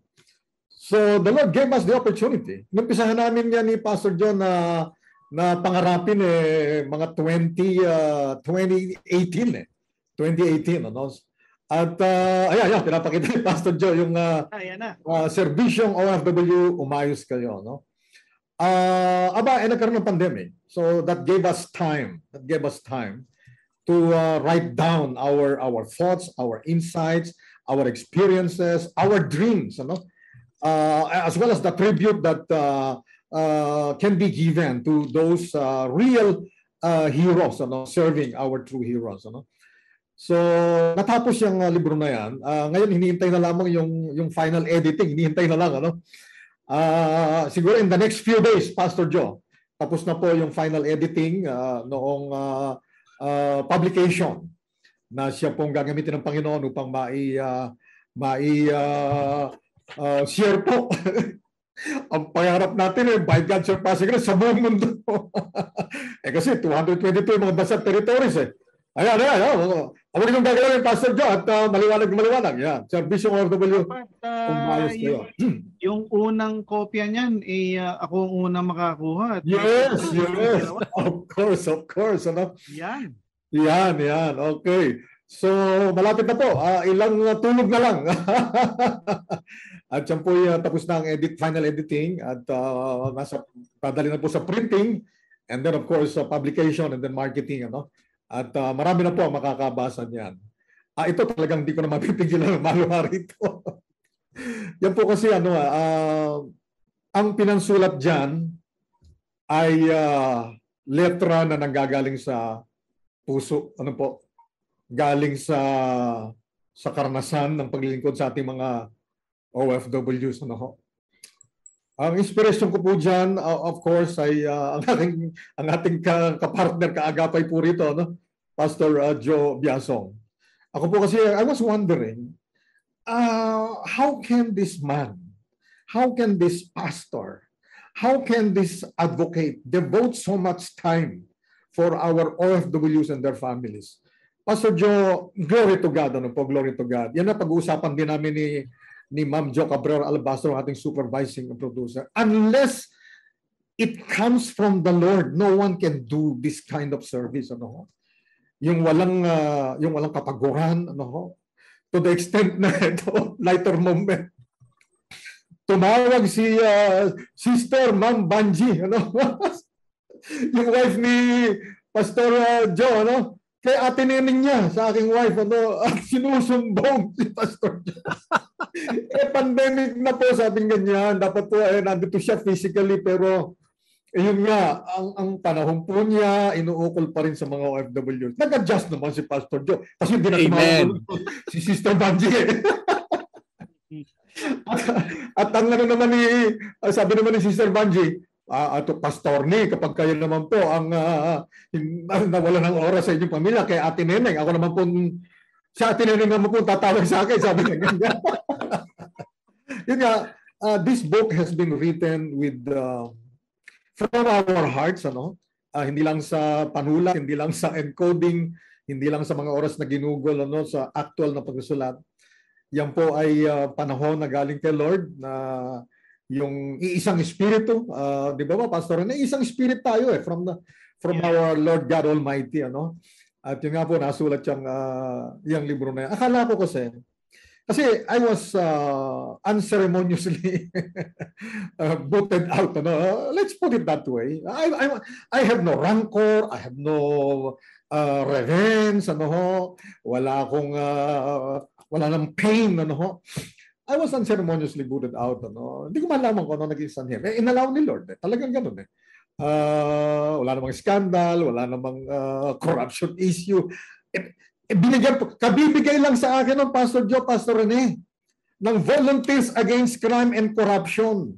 So the Lord gave us the opportunity. Numpisahan namin yan ni Pastor John na pangarapin mga 2018 2018, ano? At ayan, pinapakita ni Pastor Joe yung Serbisyong OFW, umayos kayo, no? Nagkaroon ng pandemic. So that gave us time. To write down our thoughts, our insights, our experiences, our dreams, ano? As well as the tribute that can be given to those real heroes, ano, serving our true heroes, ano. So natapos yung libro na yan. Ngayon hinihintay na lamang yung final editing, hinihintay na lang, ano. Siguro in the next few days, Pastor Joe, tapos na po yung final editing noong publication na siya pong gagamitin ng Panginoon upang share po. Ang pangarap natin by God surpassing grace sa buong mundo. Kasi 222 mga bansa territories Ayan. Ako rin yung gagawin, Pastor Joe, at maliwanag. Yan. Serbisyong OFW. Yung unang kopya niyan, ako ang unang makakuha. Yes. Of course. Ano? Yan. Okay. So, malapit na po. Ilang tulog na lang. At yan po tapos na ang final editing at padali na po sa printing and then of course publication and then marketing, ano? At marami na po ang makakabasa niyan. Ito talagang hindi ko na mapipigilan ng maluha rito. Yan po kasi ang pinansulat diyan ay letra na nanggagaling sa puso, ano po? Galing sa karanasan ng paglilingkod sa ating mga OFWs, ano ho. Ang inspiration ko po diyan, of course, ay ang ating kapartner, kaagapay po rito, no? Pastor Joe Biasong. Ako po kasi, I was wondering, how can this man, how can this pastor, how can this advocate devote so much time for our OFWs and their families? Pastor Joe, glory to God, ano po, glory to God. Yan na pag-uusapan din namin ni Ma'am Jo Cabrera Albastro, ating supervising producer. Unless it comes from the Lord, no one can do this kind of service, ano. Yung walang kapaguran, ano, to the extent na ito, lighter moment. Tumawag si Sister Ma'am Banji, ano, yung wife ni Pastor Joe, ano, kay ate nining niya sa aking wife, ano, at sinusumbong si Pastor Joe. Pandemic na po, sabing ganyan. Dapat po nandito siya physically, pero yun nga, ang panahon po niya, inuukol pa rin sa mga OFW. Nag-adjust naman si Pastor Joe. Kasi hindi na tumawag si Sister Banji. At ang naman sabi naman ni Sister Banji, ato Pastor ni, kapag kayo naman po ang nawala ng oras sa inyong pamilya, kay Ate Neneng, ako naman po, sa Ate Neneng naman po tatawag sa akin, sabi niya ganyan. Yun nga, this book has been written with from our hearts, ano? Hindi lang sa panulat, hindi lang sa encoding, hindi lang sa mga oras na ginugol, ano, sa actual na pagsusulat. Yan po ay panahon na galing kay Lord na yung iisang espiritu, di ba Pastor? Isang spirit tayo from our Lord God Almighty, ano? At yun nga po nasulat yung libro na yan. Akala ko kasi I was unceremoniously booted out, ano? Let's put it that way. I have no rancor, I have no revenge, ano, wala nang pain, ano. I was unceremoniously booted out, ano. Hindi ko malaman kung ano naging sanhi. Inalaw ni Lord, talagang ganun wala namang scandal, wala namang corruption issue. Kabibigay lang sa akin ng Pastor Joe, Pastor Rene, ng Volunteers Against Crime and Corruption.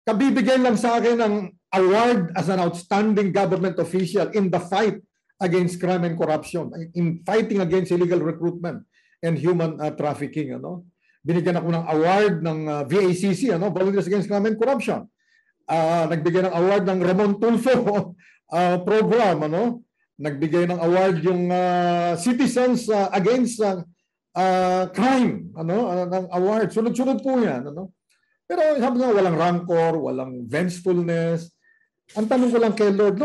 Kabibigay lang sa akin ng award as an outstanding government official in the fight against crime and corruption, in fighting against illegal recruitment and human trafficking. Binigyan ako ng award ng VACC, Volunteers Against Crime and Corruption. Nagbigay ng award ng Ramon Tulfo program, nagbigay ng award yung Citizens Against Crime, ng award. Sunod-sunod po yan, Pero sabi nga, walang rancor, walang vengefulness. Ang tanong ko lang kay Lord,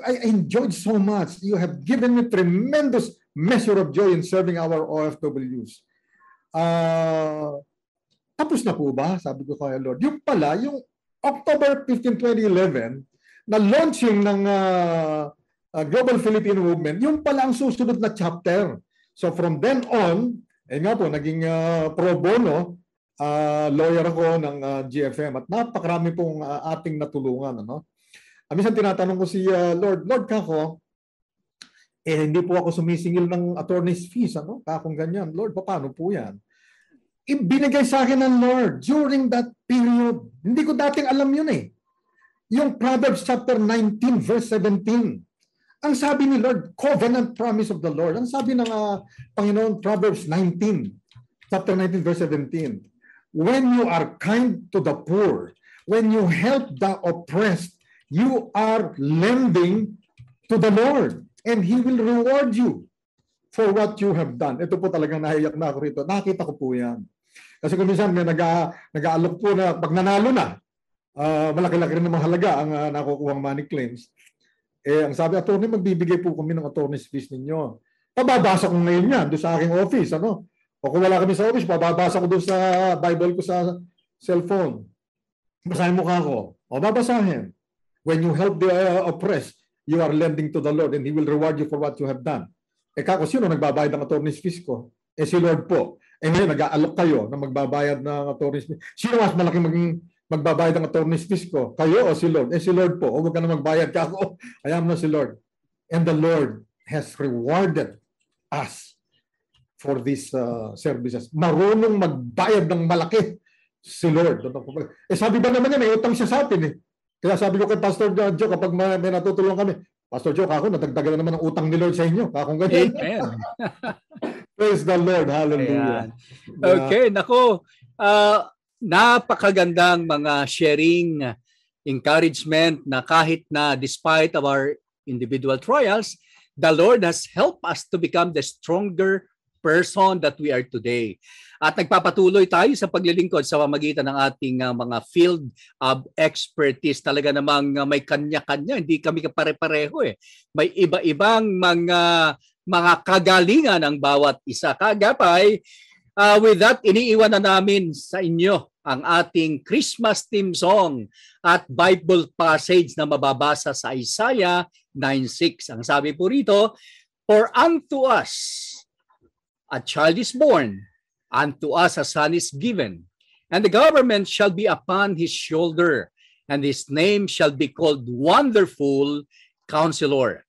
I enjoyed so much. You have given me tremendous measure of joy in serving our OFWs. Tapos na po ba? Sabi ko kay Lord. Yung pala, yung October 15, 2011, na launching ng Global Filipino Movement, yung pala ang susunod na chapter. So from then on, nga po, naging pro bono, lawyer ako ng GFM at napakarami pong ating natulungan. Minsan tinatanong ko si Lord kako, hindi po ako sumisingil ng attorney's fees, kakong ganyan. Lord, paano po yan? Ibinigay sa akin ng Lord during that period. Hindi ko dating alam yun Yung Proverbs chapter 19 verse 17. Ang sabi ni Lord, covenant promise of the Lord. Ang sabi ng Panginoon, Proverbs 19, chapter 19 verse 17. When you are kind to the poor, when you help the oppressed, you are lending to the Lord and He will reward you for what you have done. Ito po talagang nahiyak na ako rito. Nakita ko po yan. Kasi kung minsan may nag-aalok po na pag nanalo na, malaki-laki rin naman halaga ang nakukuhang money claims. Ang sabi, attorney, magbibigay po kami ng attorney's fees ninyo. Pababasa ko ngayon yan doon sa aking office. O kung wala kami sa office, pababasa ko doon sa Bible ko sa cellphone. Basahin mo ka ako. O babasahin. When you help the oppressed, you are lending to the Lord and He will reward you for what you have done. Kako, sino nagbabayad ng attorney's fees ko? Si Lord po. Ngayon, nag-aalok kayo na magbabayad ng attorney's fees. Sino mas malaking magbabayad ng attorney's fees ko? Kayo o si Lord? Si Lord po. O huwag ka na magbayad. Kako, ayam na si Lord. And the Lord has rewarded us for these services. Marunong magbayad ng malaki si Lord. Sabi ba naman may utang siya sa atin Kaya sabi ko kay Pastor Joe kapag may natutulong kami, Pastor Joe, ako nadagdagan na naman ang utang ni Lord sa inyo. Kakong ganyan. Amen. Praise the Lord. Hallelujah. Okay, nako. Napakagandang mga sharing, encouragement na kahit na despite our individual trials, the Lord has helped us to become the stronger person that we are today. At nagpapatuloy tayo sa paglilingkod sa pamamagitan ng ating mga field of expertise. Talaga namang may kanya-kanya, hindi kami pare-pareho May iba-ibang mga kagalingan ng bawat isa. Kagapay, with that, iniiwan na namin sa inyo ang ating Christmas theme song at Bible passage na mababasa sa Isaiah 9:6. Ang sabi po rito, for unto us a child is born, unto us a son is given, and the government shall be upon his shoulder, and his name shall be called Wonderful Counselor,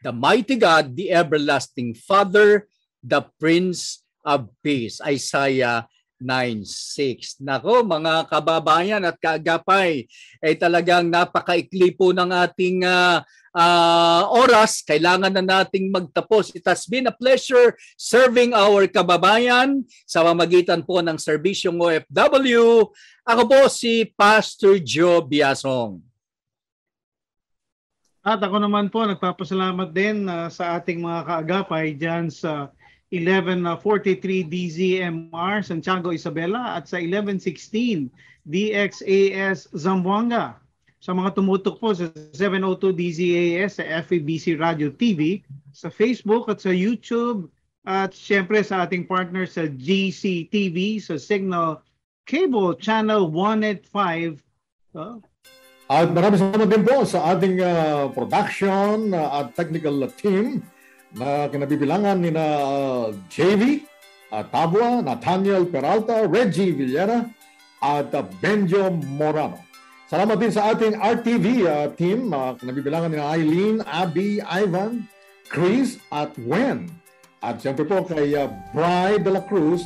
the Mighty God, the Everlasting Father, the Prince of Peace. Isaiah 9:6. Nako mga kababayan at kaagapay, ay talagang napakaikli po ng ating oras. Kailangan na nating magtapos. It has been a pleasure serving our kababayan sa pamamagitan po ng serbisyong OFW. Ako po si Pastor Joe Biasong. At ako naman po nagpapasalamat din sa ating mga kaagapay dyan sa 1143 DZMR Santiago Isabela at sa 1116 DXAS Zamboanga. Sa mga tumutok po sa 702 DZAS sa FEBC Radio TV, sa Facebook at sa YouTube, at siyempre sa ating partner sa GCTV, sa Signal Cable Channel 185. At maraming salamat din po sa ating production at technical team na kinabibilangan ni JV, Tabua, Nathaniel Peralta, Reggie Villera, at Benjo Morano. Salamat din sa ating RTV team, kinabibilangan ni Eileen, Abby, Ivan, Chris, at Wen. At siyempre po kay Bri de la Cruz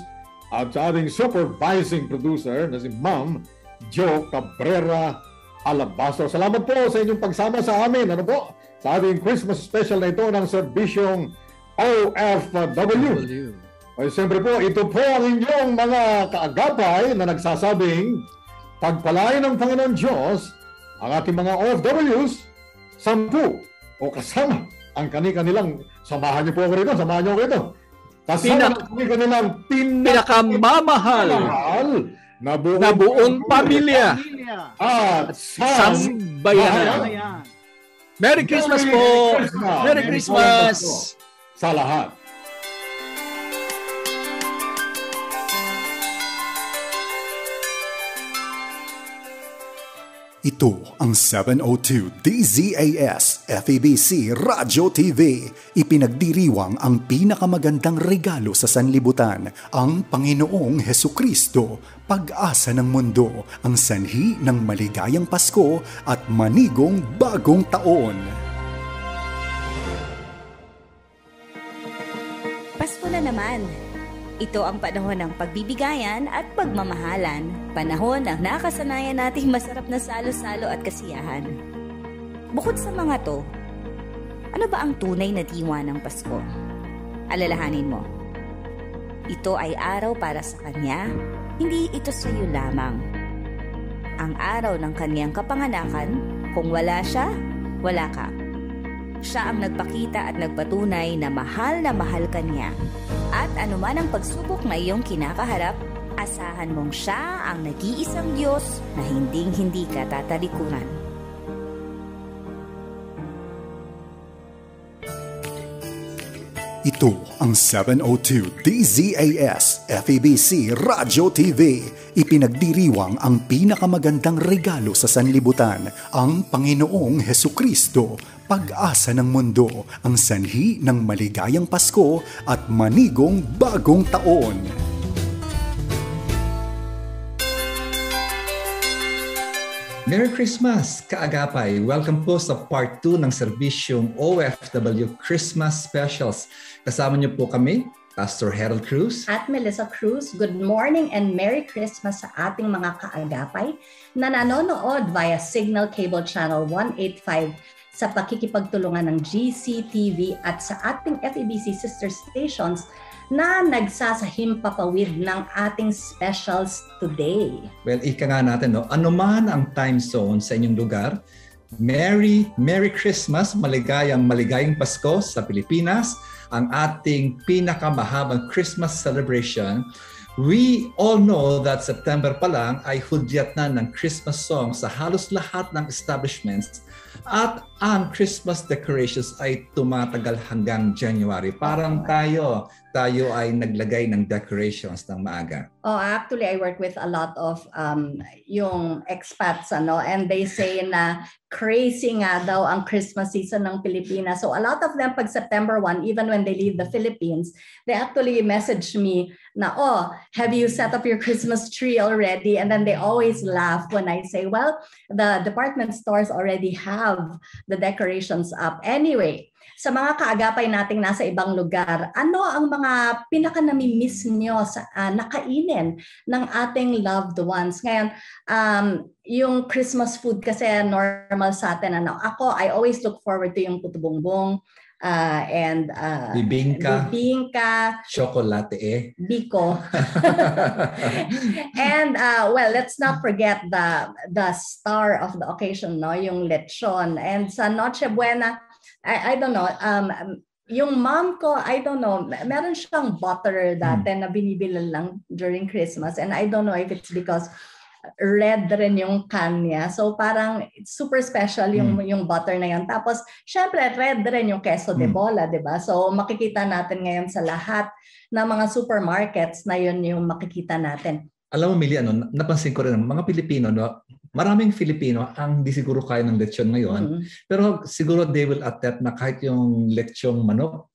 at sa ating supervising producer na si Ma'am Jo Cabrera Alabastro. Salamat po sa inyong pagsama sa amin. Ano po? Sa ating Christmas special na ito ng serbisyong OFW. Ay, siyempre po, ito po ang inyong mga kaagapay na nagsasabing pagpalain ng Panginoon Diyos ang ating mga OFWs, 10 o kasama ang kanilang, samahan niyo po ako rito, samahan niyo ako rito. Kasama ang kanilang pinakamamahal na buong pamilya at sambayanan. Merry Christmas po! Merry Christmas! Sa lahat. Ito ang 702 DZAS FEBC Radyo TV. Ipinagdiriwang ang pinakamagandang regalo sa sanlibutan, ang Panginoong Hesukristo, pag-asa ng mundo, ang sanhi ng maligayang Pasko at manigong bagong taon. Pasko na naman. Ito ang panahon ng pagbibigayan at pagmamahalan. Panahon ng nakasanayan nating masarap na salo-salo at kasiyahan. Bukod sa mga to, ano ba ang tunay na diwa ng Pasko? Alalahanin mo. Ito ay araw para sa Kanya, hindi ito sa iyo lamang. Ang araw ng Kanyang kapanganakan, kung wala siya, wala ka. Siya ang nagpakita at nagpatunay na mahal ka niya. At anuman ang pagsubok na iyong kinakaharap, asahan mong siya ang nag-iisang Diyos na hinding-hindi ka tatalikuran. Ito ang 702 DZAS FEBC Radyo TV. Ipinagdiriwang ang pinakamagandang regalo sa sanlibutan, ang Panginoong Hesukristo, pag-asa ng mundo, ang sanhi ng maligayang Pasko at manigong bagong taon. Merry Christmas, kaagapay! Welcome po sa part 2 ng serbisyong OFW Christmas Specials. Kasama niyo po kami, Pastor Harold Cruz at Melissa Cruz. Good morning and Merry Christmas sa ating mga kaagapay na nanonood via Signal Cable Channel 185 sa pakikipagtulungan ng GCTV at sa ating FEBC sister stations na nagsasahimpapawid ng ating specials today. Well, ika nga natin, no? Ano man ang time zone sa inyong lugar, Merry Christmas, maligayang Pasko sa Pilipinas, ang ating pinakamahabang Christmas celebration. We all know that September pa lang ay hudyat na ng Christmas songs sa halos lahat ng establishments at ang Christmas decorations ay tumatagal hanggang January. Parang tayo ay naglagay ng decorations ng maaga. Oh, actually, I work with a lot of yung expats, and they say na crazy nga daw ang Christmas season ng Pilipinas. So a lot of them, pag September 1, even when they leave the Philippines, they actually message me na, oh, have you set up your Christmas tree already? And then they always laugh when I say, well, the department stores already have the decorations up. Anyway, sa mga kaagapay nating nasa ibang lugar, ano ang mga pinaka-nami-miss nyo sa nakainin ng ating loved ones? Ngayon, yung Christmas food kasi normal sa atin. Ako, I always look forward to yung puto bongbong and bibingka, chocolate, biko. And well, let's not forget the star of the occasion, no, yung lechon. And sa Noche Buena, I don't know, yung mom ko, I don't know, meron siyang butter dati na binibili lang during Christmas, and I don't know if it's because red rin yung kanya. So parang super special yung butter na yun. Tapos, syempre, red rin yung queso de bola, di ba? So makikita natin ngayon sa lahat ng mga supermarkets na yun yung makikita natin. Alam mo, Mili, napansin ko rin, mga Pilipino, maraming Filipino ang di siguro kaya ng lechon ngayon, pero siguro they will attempt na kahit yung lechong manok,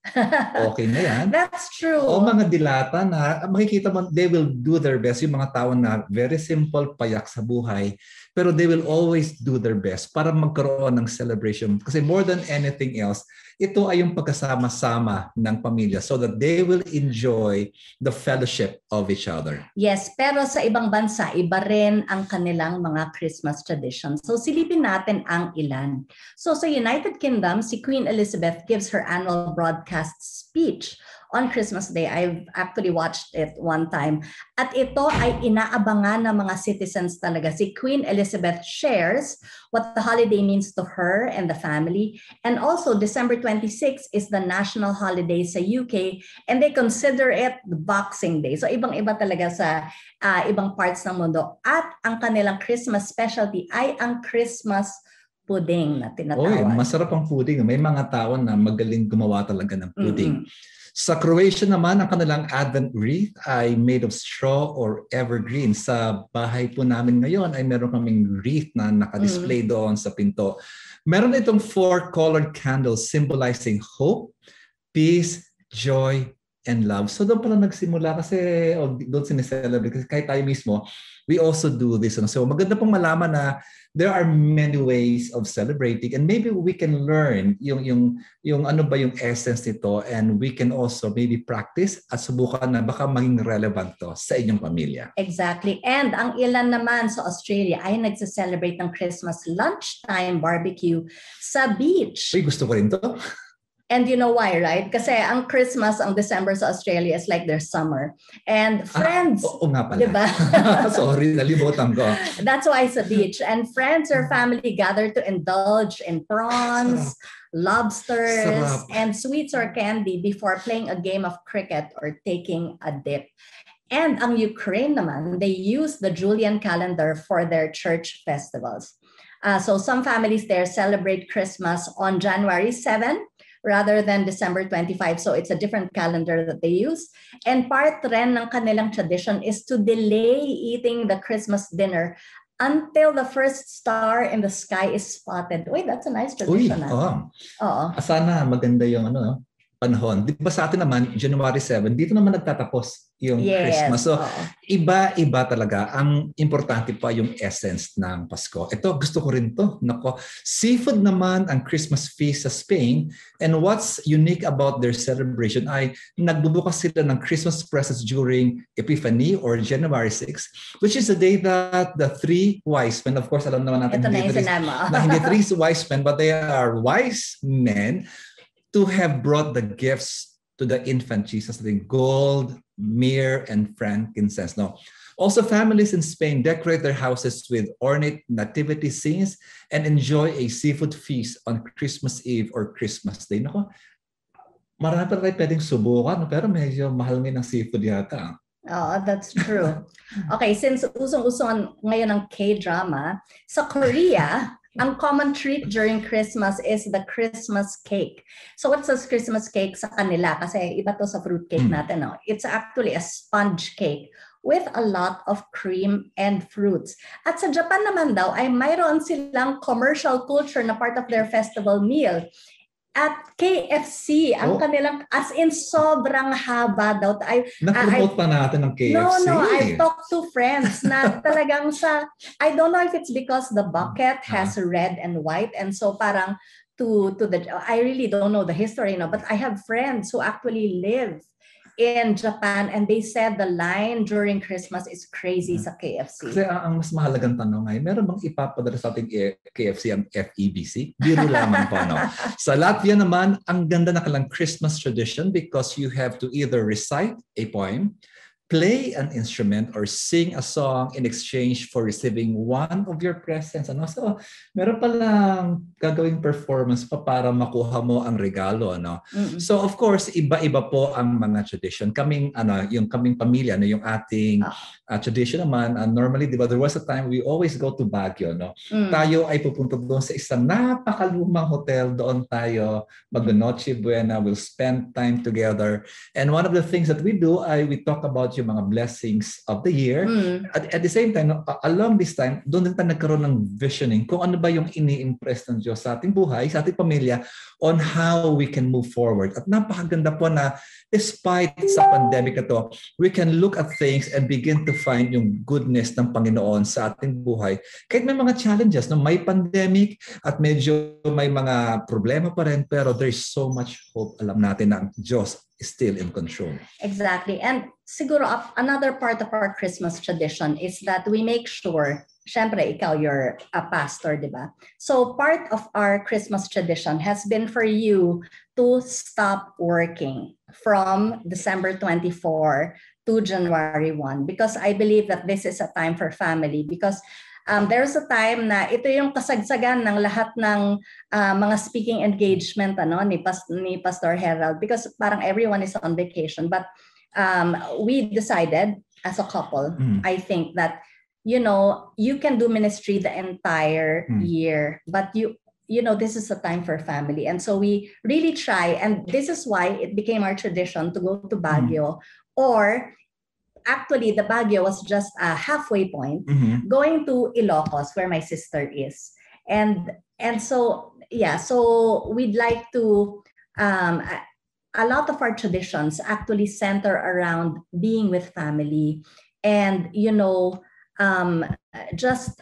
okay na yan. That's true. O mga dilata na makikita mo, they will do their best. Yung mga tao na very simple, payak sa buhay, pero they will always do their best para magkaroon ng celebration. Kasi more than anything else, ito ay yung pagkasama-sama ng pamilya so that they will enjoy the fellowship of each other. Yes, pero sa ibang bansa, iba rin ang kanilang mga Christmas tradition. So silipin natin ang ilan. So sa United Kingdom, si Queen Elizabeth gives her annual broadcast speech on Christmas Day. I've actually watched it one time. At ito ay inaabangan ng mga citizens talaga. Si Queen Elizabeth shares what the holiday means to her and the family. And also, December 26 is the national holiday sa UK, and they consider it the Boxing Day. So ibang-iba talaga sa ibang parts ng mundo. At ang kanilang Christmas specialty ay ang Christmas pudding na tinatawag. Masarap ang pudding. May mga tao na magaling gumawa talaga ng pudding. Sa Croatia naman, ang kanilang Advent wreath ay made of straw or evergreen. Sa bahay po namin ngayon ay meron kaming wreath na nakadisplay doon sa pinto. Meron itong 4-colored candles symbolizing hope, peace, joy, and love. So doon pala nagsimula kasi doon sineselebrate. Kasi kahit tayo mismo, we also do this. So maganda pong malaman na there are many ways of celebrating, and maybe we can learn yung ano ba yung essence nito, and we can also maybe practice at subukan na baka maging relevant to sa inyong pamilya. Exactly. And ang ilan naman sa Australia ay nagse-celebrate ng Christmas lunchtime barbecue sa beach. Uy, gusto ko rin to. And you know why, right? Kasi ang Christmas, ang December sa Australia is like their summer. And friends, oo nga pala. Diba? Sorry, nalimutan ko. That's why it's a beach. And friends or family gather to indulge in prawns, lobsters, and sweets or candy before playing a game of cricket or taking a dip. And ang Ukraine naman, they use the Julian calendar for their church festivals. So some families there celebrate Christmas on January 7, rather than December 25. So it's a different calendar that they use. And part rin ng kanilang tradition is to delay eating the Christmas dinner until the first star in the sky is spotted. Uy, that's a nice tradition. Sana maganda yung panahon. Di ba sa atin naman, January 7, dito naman nagtatapos yung Christmas. So, iba-iba talaga. Ang importante pa yung essence ng Pasko. Ito, gusto ko rin to. Nako, seafood naman ang Christmas feast sa Spain. And what's unique about their celebration ay nagbubukas sila ng Christmas presents during Epiphany or January 6, which is the day that the 3 wise men, of course, alam naman natin, hindi 3 wise men, but they are wise men to have brought the gifts to the infant Jesus, the gold, myrrh, and frankincense. No. Also, families in Spain decorate their houses with ornate nativity scenes and enjoy a seafood feast on Christmas Eve or Christmas Day. Nako, marami pa tayo pwedeng subukan, pero medyo mahal ngayon ng seafood yata. Oh, that's true. Okay, since usong-usong ngayon ng K-drama, sa Korea, ang common treat during Christmas is the Christmas cake. So what's this Christmas cake sa kanila? Kasi iba to sa fruit cake natin. No? It's actually a sponge cake with a lot of cream and fruits. At sa Japan naman daw ay mayroon silang commercial culture na part of their festival meal. At KFC, ang kanilang, as in sobrang haba daw. Na-promote pa natin ng KFC. No, I've talked to friends na talagang I don't know if it's because the bucket has red and white, and so parang I really don't know the history, but I have friends who actually live in Japan, and they said the line during Christmas is crazy sa KFC. Kasi ang mas mahalagang tanong ay, meron bang ipapadala sa ating KFC ang FEBC? Biro lamang po, no? Sa Latvia naman, ang ganda na kalang Christmas tradition because you have to either recite a poem, play an instrument, or sing a song in exchange for receiving one of your presents. So, meron palang gagawing performance pa para makuha mo ang regalo. So, of course, iba-iba po ang mga tradition. Yung kaming pamilya, yung ating tradition naman, normally, di ba, there was a time we always go to Baguio. Tayo ay pupunta doon sa isang napakalumang hotel. Doon tayo mag-Noche Buena. We'll spend time together. And one of the things that we do ay we talk about yung mga blessings of the year. At the same time, along this time, doon din tayo nagkaroon ng visioning kung ano ba yung ini-impress ng Diyos sa ating buhay, sa ating pamilya, on how we can move forward. At napakaganda po na despite sa pandemic na to, we can look at things and begin to find yung goodness ng Panginoon sa ating buhay. Kahit may mga challenges, may pandemic at medyo may mga problema pa rin, pero there's so much hope. Alam natin na ang Diyos is still in control. Exactly. And siguro another part of our Christmas tradition is that we make sure syempre, ikaw, you're a pastor, di ba? So part of our Christmas tradition has been for you to stop working from December 24 to January 1 because I believe that this is a time for family because there's a time na ito yung kasagsagan ng lahat ng mga speaking engagement ni Pastor Herald because parang everyone is on vacation. But we decided as a couple, I think that, you can do ministry the entire year, but this is a time for family. And so we really try, and this is why it became our tradition to go to Baguio or actually, the Baguio was just a halfway point going to Ilocos, where my sister is. And so, so we'd like to, a lot of our traditions actually center around being with family and, just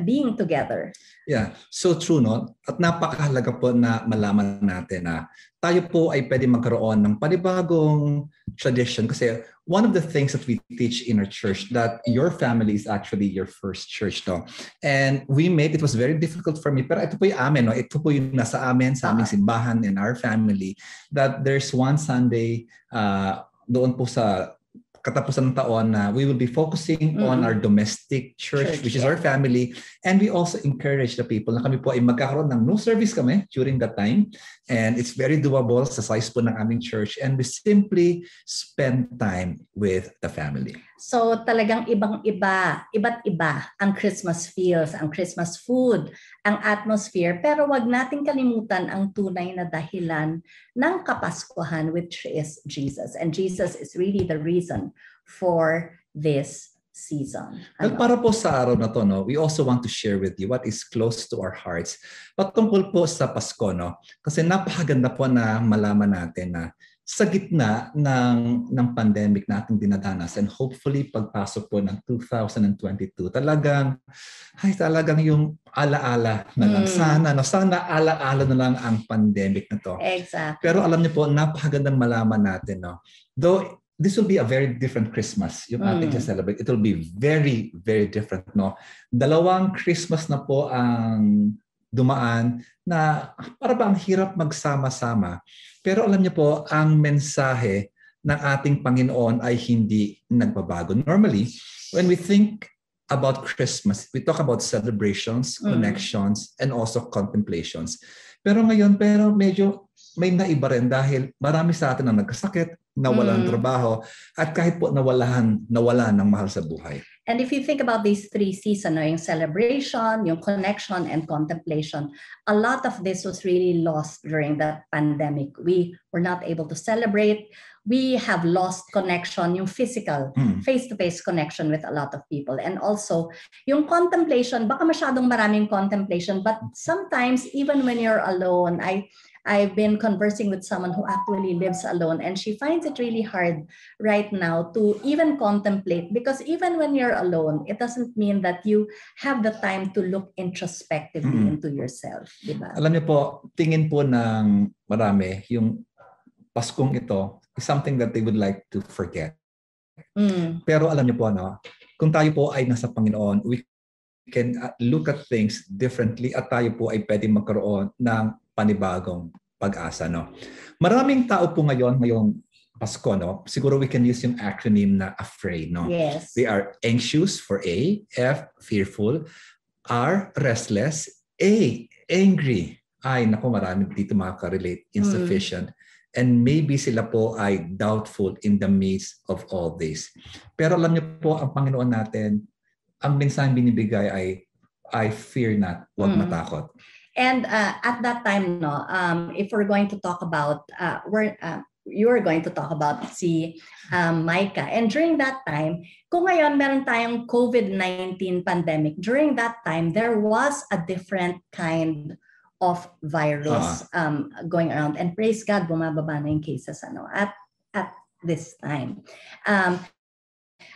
being together. Yeah, so true, no? At napakahalaga po na malaman natin na tayo po ay pwede magkaroon ng panibagong tradition kasi one of the things that we teach in our church that your family is actually your first church, no? And it was very difficult for me, pero ito po yung amin, no? Ito po yung nasa amin, sa aming simbahan in our family, that there's one Sunday doon po sa katapusan ng taon na we will be focusing on our domestic church, which is our family. And we also encourage the people na kami po ay magkakaroon ng no service kami during that time. And it's very doable sa size po ng aming church. And we simply spend time with the family. So talagang iba't iba ang Christmas feels, ang Christmas food, ang atmosphere. Pero wag nating kalimutan ang tunay na dahilan ng Kapaskuhan, which is Jesus. And Jesus is really the reason for this season. Well, para po sa araw na to, no, we also want to share with you what is close to our hearts patungkol po sa Pasko, no? Kasi napakaganda po na malaman natin na sa gitna ng pandemic na ating dinadanas and hopefully pagpasok po ng 2022, talagang yung alaala na lang. Sana alaala na lang ang pandemic na to. Exactly. Pero alam niyo po, napakagandang malaman natin, no? Though this will be a very different Christmas, yung ating celebrate. It will be very, very different, no? 2 Christmas na po ang dumaan na para bang hirap magsama-sama. Pero alam niyo po, ang mensahe ng ating Panginoon ay hindi nagbabago. Normally, when we think about Christmas, we talk about celebrations, connections, and also contemplations. Pero ngayon, medyo may naiba rin dahil marami sa atin ang nagkasakit, nawalan ng trabaho, at kahit po nawala ng mahal sa buhay. And if you think about these 3 seasons, yung celebration, yung connection, and contemplation, a lot of this was really lost during the pandemic. We were not able to celebrate. We have lost connection, yung physical, face-to-face connection with a lot of people. And also, yung contemplation, baka masyadong maraming contemplation, but sometimes even when you're alone, I've been conversing with someone who actually lives alone, and she finds it really hard right now to even contemplate, because even when you're alone, it doesn't mean that you have the time to look introspectively into yourself. Diba? Alam niyo po, tingin po ng marami, yung Paskong ito is something that they would like to forget. Pero alam niyo po, kung tayo po ay nasa Panginoon, we can look at things differently at tayo po ay pwede magkaroon ng panibagong pag-asa, no? Maraming tao po ngayong Pasko, no? Siguro we can use yung acronym na AFRAID, no? Yes. We are anxious for A, F, fearful, R, restless, A, angry. Ay, naku, marami dito makaka-relate, insufficient. And maybe sila po ay doubtful in the midst of all this. Pero alam niyo po, ang Panginoon natin, ang mensaheng binibigay ay, I fear not, huwag matakot. And at that time, if we're going to talk about, you were going to talk about si Micah. And during that time, kung ngayon meron tayong COVID-19 pandemic, during that time, there was a different kind of virus going around. And praise God, bumababa na yung cases at this time.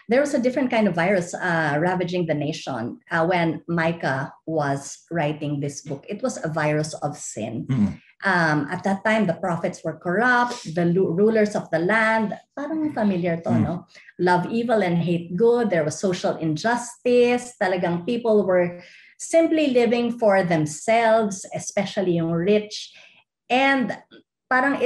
There was a different kind of virus ravaging the nation when Micah was writing this book. It was a virus of sin. At that time, the prophets were corrupt, the rulers of the land, parang familiar to, no? Love evil and hate good. There was social injustice. Talagang people were simply living for themselves, especially yung rich. And parang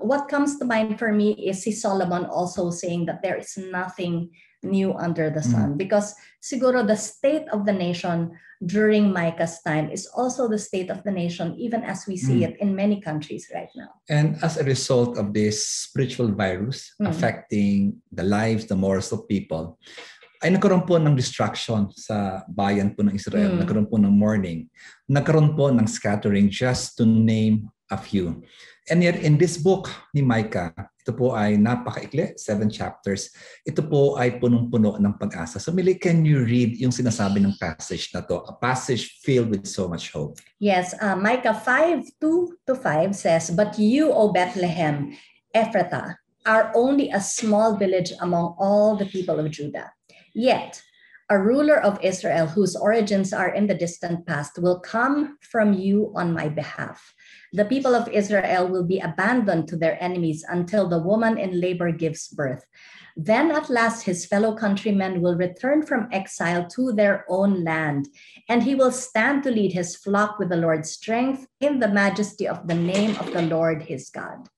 what comes to mind for me is si Solomon also saying that there is nothing new under the sun, because siguro the state of the nation during Micah's time is also the state of the nation, even as we see it in many countries right now. And as a result of this spiritual virus affecting the lives, the morals of people, ay nagkaroon po ng destruction sa bayan po ng Israel, nagkaroon po ng mourning, nagkaroon po ng scattering, just to name a few. And yet in this book ni Micah, ito po ay napakaikli, 7 chapters. Ito po ay punong-puno ng pag-asa. So Millie, can you read yung sinasabi ng passage na to? A passage filled with so much hope. Yes, Micah 5:2-5 says, "But you, O Bethlehem, Ephrathah, are only a small village among all the people of Judah. Yet a ruler of Israel whose origins are in the distant past will come from you on my behalf. The people of Israel will be abandoned to their enemies until the woman in labor gives birth. Then at last his fellow countrymen will return from exile to their own land, and he will stand to lead his flock with the Lord's strength in the majesty of the name of the Lord his God.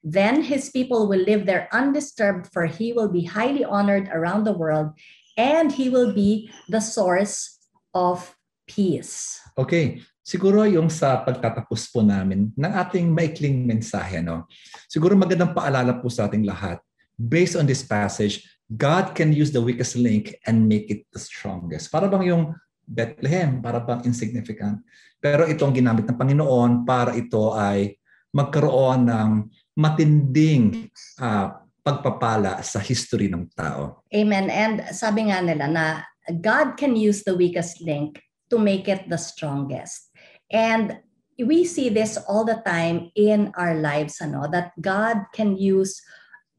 Then his people will live there undisturbed, for he will be highly honored around the world, and he will be the source of peace." Okay. Siguro yung sa pagtatapos po namin ng ating maikling mensahe, no? Siguro magandang paalala po sa ating lahat. Based on this passage, God can use the weakest link and make it the strongest. Para bang yung Bethlehem, para bang insignificant. Pero itong ginamit ng Panginoon para ito ay magkaroon ng matinding pagpapala sa history ng tao. Amen. And sabi nga nila na God can use the weakest link to make it the strongest. And we see this all the time in our lives, that God can use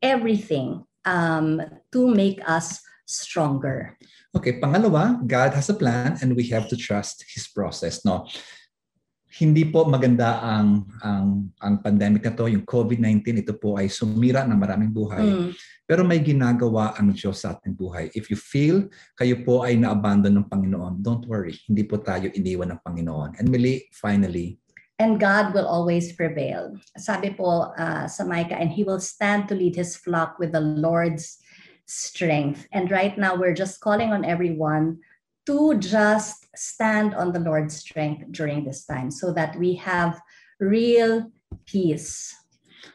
everything to make us stronger. Okay, pangalawa, God has a plan and we have to trust His process. No, hindi po maganda ang pandemic na to, yung COVID-19, ito po ay sumira ng maraming buhay. Pero may ginagawa ang Diyos sa ating buhay. If you feel kayo po ay na-abandon ng Panginoon, don't worry. Hindi po tayo iniwan ng Panginoon. And Millie, finally, and God will always prevail. Sabi po sa Micah, and He will stand to lead His flock with the Lord's strength. And right now, we're just calling on everyone to just stand on the Lord's strength during this time so that we have real peace.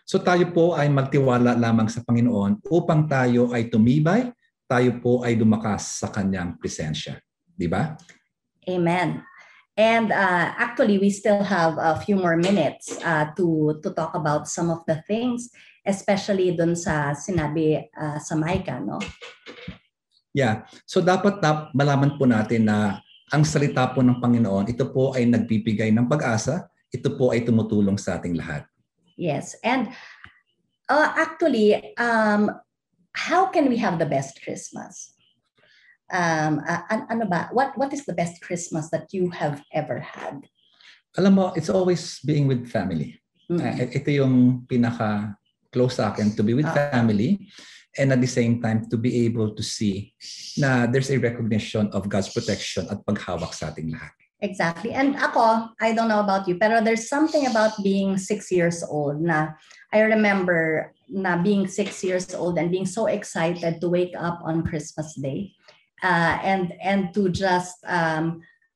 So tayo po ay magtiwala lamang sa Panginoon upang tayo ay tumibay, tayo po ay lumakas sa Kanyang presensya. Di ba? Amen. And actually, we still have a few more minutes to talk about some of the things, especially dun sa sinabi sa Micah, no? Yeah. So dapat malaman po natin na ang salita po ng Panginoon, ito po ay nagbibigay ng pag-asa, ito po ay tumutulong sa ating lahat. Yes. And actually, how can we have the best Christmas? Ano ba? What is the best Christmas that you have ever had? Alam mo, it's always being with family. Ito yung pinaka-close sa akin, to be with family, and at the same time, to be able to see na there's a recognition of God's protection at paghawak sa ating lahat. Exactly. And ako, I don't know about you, pero there's something about being 6 years old na I remember na being 6 years old and being so excited to wake up on Christmas Day and to just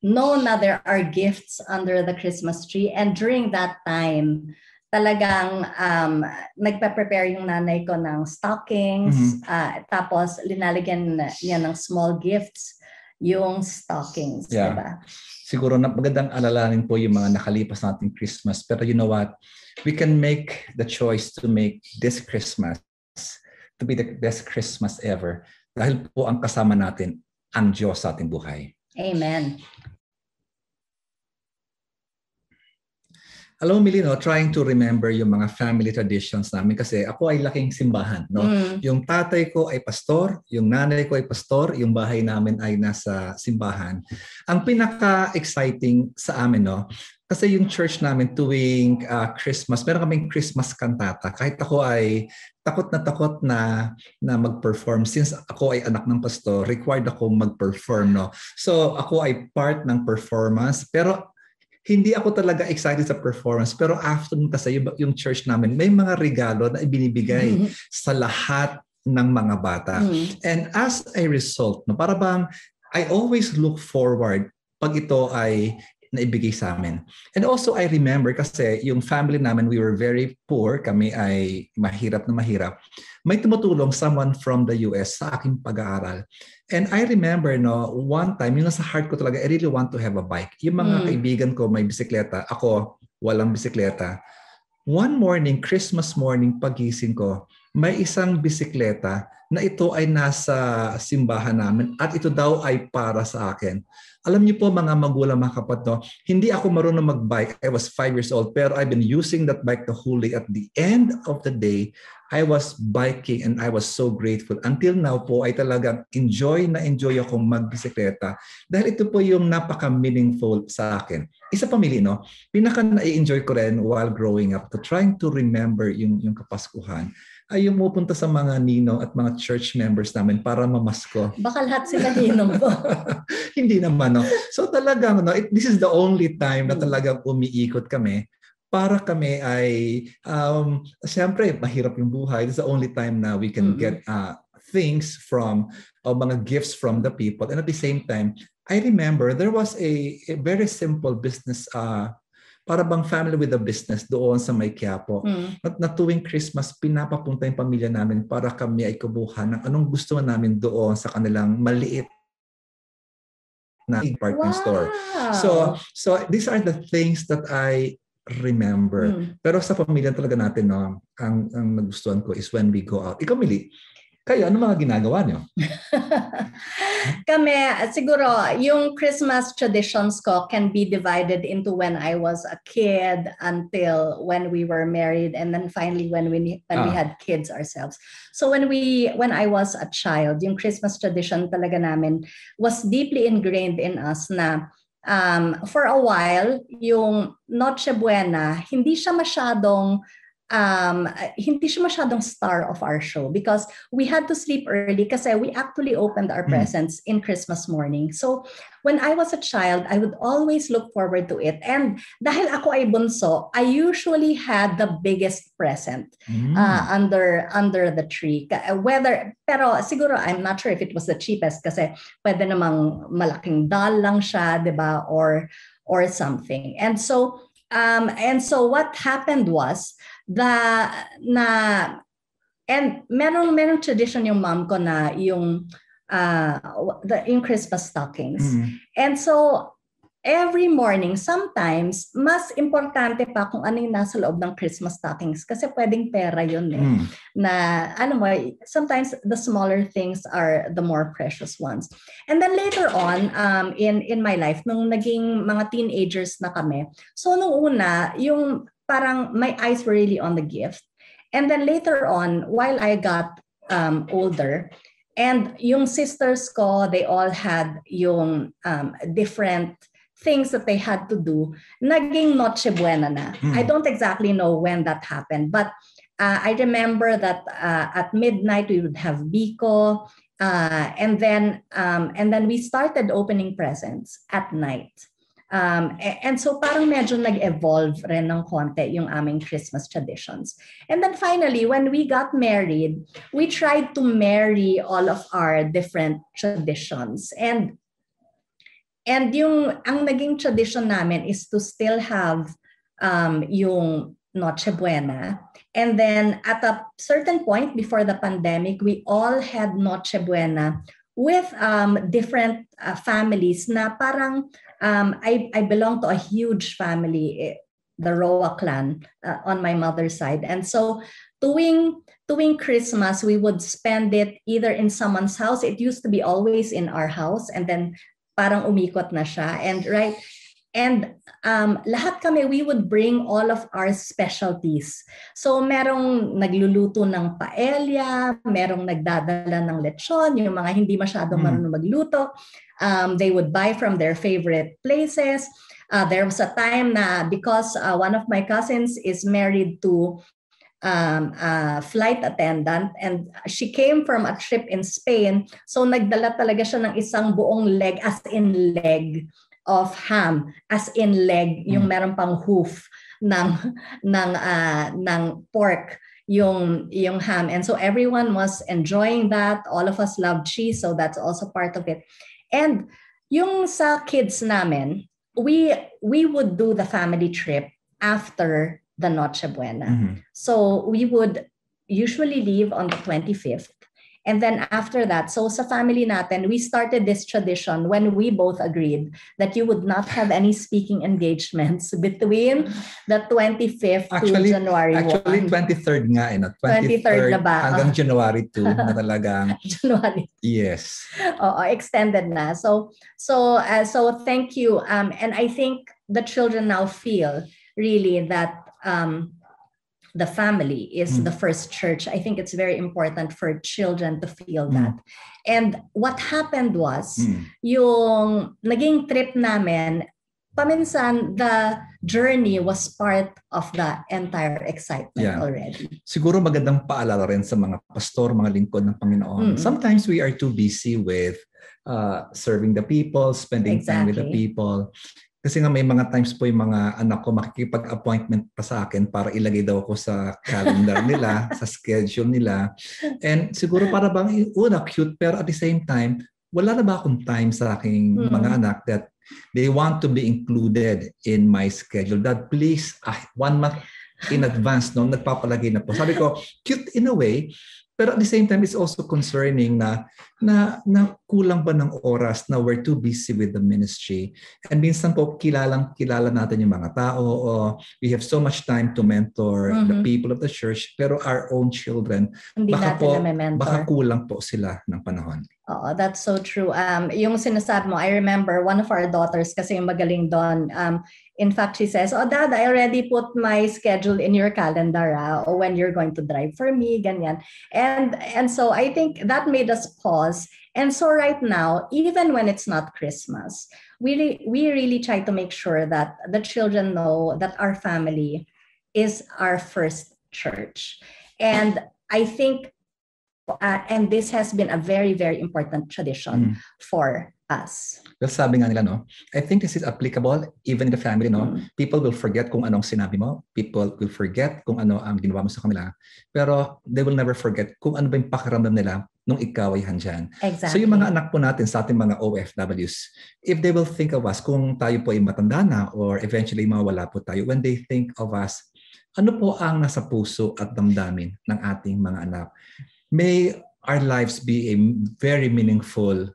know na there are gifts under the Christmas tree. And during that time, talagang nagpa-prepare yung nanay ko ng stockings, tapos linalagyan niya ng small gifts yung stockings, yeah. Diba? Siguro magandang alalahanin po yung mga nakalipas nating Christmas. Pero you know what? We can make the choice to make this Christmas to be the best Christmas ever. Dahil po ang kasama natin ang Diyos sa ating buhay. Amen. Alam mo, Millie, no, trying to remember yung mga family traditions namin kasi ako ay laking simbahan. No? Yung tatay ko ay pastor, yung nanay ko ay pastor, yung bahay namin ay nasa simbahan. Ang pinaka-exciting sa amin, no, Kasi yung church namin tuwing Christmas, meron kaming Christmas cantata. Kahit ako ay takot na mag-perform. Since ako ay anak ng pastor, required ako mag-perform. No? So ako ay part ng performance. Pero hindi ako talaga excited sa performance. Pero after nun kasi yung church namin, may mga regalo na ibinibigay sa lahat ng mga bata. And as a result, no, para bang I always look forward pag ito ay naibigay sa amin. And also I remember kasi yung family namin, we were very poor. Kami ay mahirap na mahirap. May tumutulong someone from the US sa aking pag-aaral. And I remember, no, one time, yung nasa heart ko talaga, I really want to have a bike. Yung mga kaibigan ko may bisikleta. Ako, walang bisikleta. One morning, Christmas morning, pagising ko, may isang bisikleta na ito ay nasa simbahan namin at ito daw ay para sa akin. Alam niyo po mga magulang, mga kapatid, no, hindi ako marunong mag-bike. I was 5 years old pero I've been using that bike the whole day. At the end of the day, I was biking and I was so grateful. Until now po ay talagang enjoy akong magbisikleta dahil ito po yung napaka-meaningful sa akin. Isa pa mili, no, pinaka-na-enjoy ko rin while growing up to trying to remember yung Kapaskuhan ay yung pupunta sa mga ninong at mga church members namin para mamasko. Baka lahat sila ninong po. Hindi naman, no. So talagang, no, this is the only time na talagang umiikot kami para kami ay, siyempre, mahirap yung buhay. This is the only time na we can get things from, mga gifts from the people. And at the same time, I remember there was a very simple business, para bang family with a business doon sa May Quiapo. Na tuwing Christmas, pinapapunta yung pamilya namin para kami ay kubuhan ng anong gusto namin doon sa kanilang maliit na department store. So these are the things that I remember. Pero sa pamilya talaga natin, no, ang nagustuhan ko is when we go out. Ikaw, Mili, kayo, ano mga ginagawa niyo? Kami, siguro, yung Christmas traditions ko can be divided into when I was a kid until when we were married and then finally when we had kids ourselves. So when I was a child, yung Christmas tradition talaga namin was deeply ingrained in us na for a while, yung Noche Buena, hindi siya masyadong star of our show because we had to sleep early kasi we actually opened our presents in Christmas morning. So when I was a child, I would always look forward to it. And dahil ako ay bunso, I usually had the biggest present under the tree. Pero siguro I'm not sure if it was the cheapest kasi pwede namang malaking doll lang siya, 'di ba? Or something. And so what happened was merong tradition yung mom ko na yung Christmas stockings. And so every morning, sometimes mas importante pa kung ano yung nasa loob ng Christmas stockings kasi pwedeng pera yun na sometimes the smaller things are the more precious ones. And then later on in my life, nung naging mga teenagers na kami, so nung una, yung parang my eyes were really on the gift. And then later on, while I got older, and yung sisters ko, they all had yung different things that they had to do, naging Noche Buena na. I don't exactly know when that happened, but I remember that at midnight we would have biko, and then we started opening presents at night. And so parang medyo nag-evolve rin ng konti yung aming Christmas traditions. And then finally, when we got married, we tried to marry all of our different traditions. And yung ang naging tradition namin is to still have yung Noche Buena. And then at a certain point before the pandemic, we all had Noche Buena with different families na parang I belong to a huge family, the Roa clan on my mother's side. And so tuwing Christmas, we would spend it either in someone's house. It used to be always in our house and then parang umikot na siya. And lahat kami, we would bring all of our specialties. So merong nagluluto ng paella, merong nagdadala ng lechon, yung mga hindi masyadong marunong magluto. They would buy from their favorite places. There was a time na because one of my cousins is married to a flight attendant and she came from a trip in Spain. So nagdala talaga siya ng isang buong leg, as in leg, of ham, as in leg, yung meron pang hoof ng pork, yung ham. And so everyone was enjoying that. All of us love cheese, so that's also part of it. And yung sa kids namin, we would do the family trip after the Noche Buena. So we would usually leave on the 25th. And then after that, so sa family natin, we started this tradition when we both agreed that you would not have any speaking engagements between the 25th to January 1. Actually, 23rd nga. 23rd na ba? Hanggang January 2 na talagang. January. Yes. Extended na. So thank you. And I think the children now feel really that the family is the first church. I think it's very important for children to feel that. And what happened was, yung naging trip namin, paminsan the journey was part of the entire excitement already. Siguro magandang paalala rin sa mga pastor, mga lingkod ng Panginoon. Sometimes we are too busy with serving the people, spending time with the people. Kasi nga may mga times po yung mga anak ko makikipag-appointment pa sa akin para ilagay daw ako sa calendar nila, sa schedule nila. And siguro para bang cute, pero at the same time, wala na ba akong time sa aking mga anak that they want to be included in my schedule. That please, 1 month in advance, nagpapalagay na po. Sabi ko, cute in a way, pero at the same time, it's also concerning na kulang ba ng oras na we're too busy with the ministry. And minsan po, kilala natin yung mga tao, o we have so much time to mentor the people of the church, pero our own children, baka kulang po sila ng panahon. Oh, that's so true. Yung sinasabi mo, I remember one of our daughters, kasi yung magaling doon, in fact, she says, "Oh, Dad, I already put my schedule in your calendar, or when you're going to drive for me, ganyan." And so I think that made us pause. And so right now, even when it's not Christmas, we really try to make sure that the children know that our family is our first church. And I think, and this has been a very, very important tradition for us. Well, sabi nga nila, I think this is applicable even in the family, People will forget kung anong sinabi mo. People will forget kung ano ang ginawa mo sa kanila. Pero they will never forget kung ano ba yung pakiramdam nila nung ikaw ay handyan. Exactly. So yung mga anak po natin sa ating mga OFWs, if they will think of us, kung tayo po ay matanda na or eventually mawala po tayo, when they think of us, ano po ang nasa puso at damdamin ng ating mga anak? May our lives be very meaningful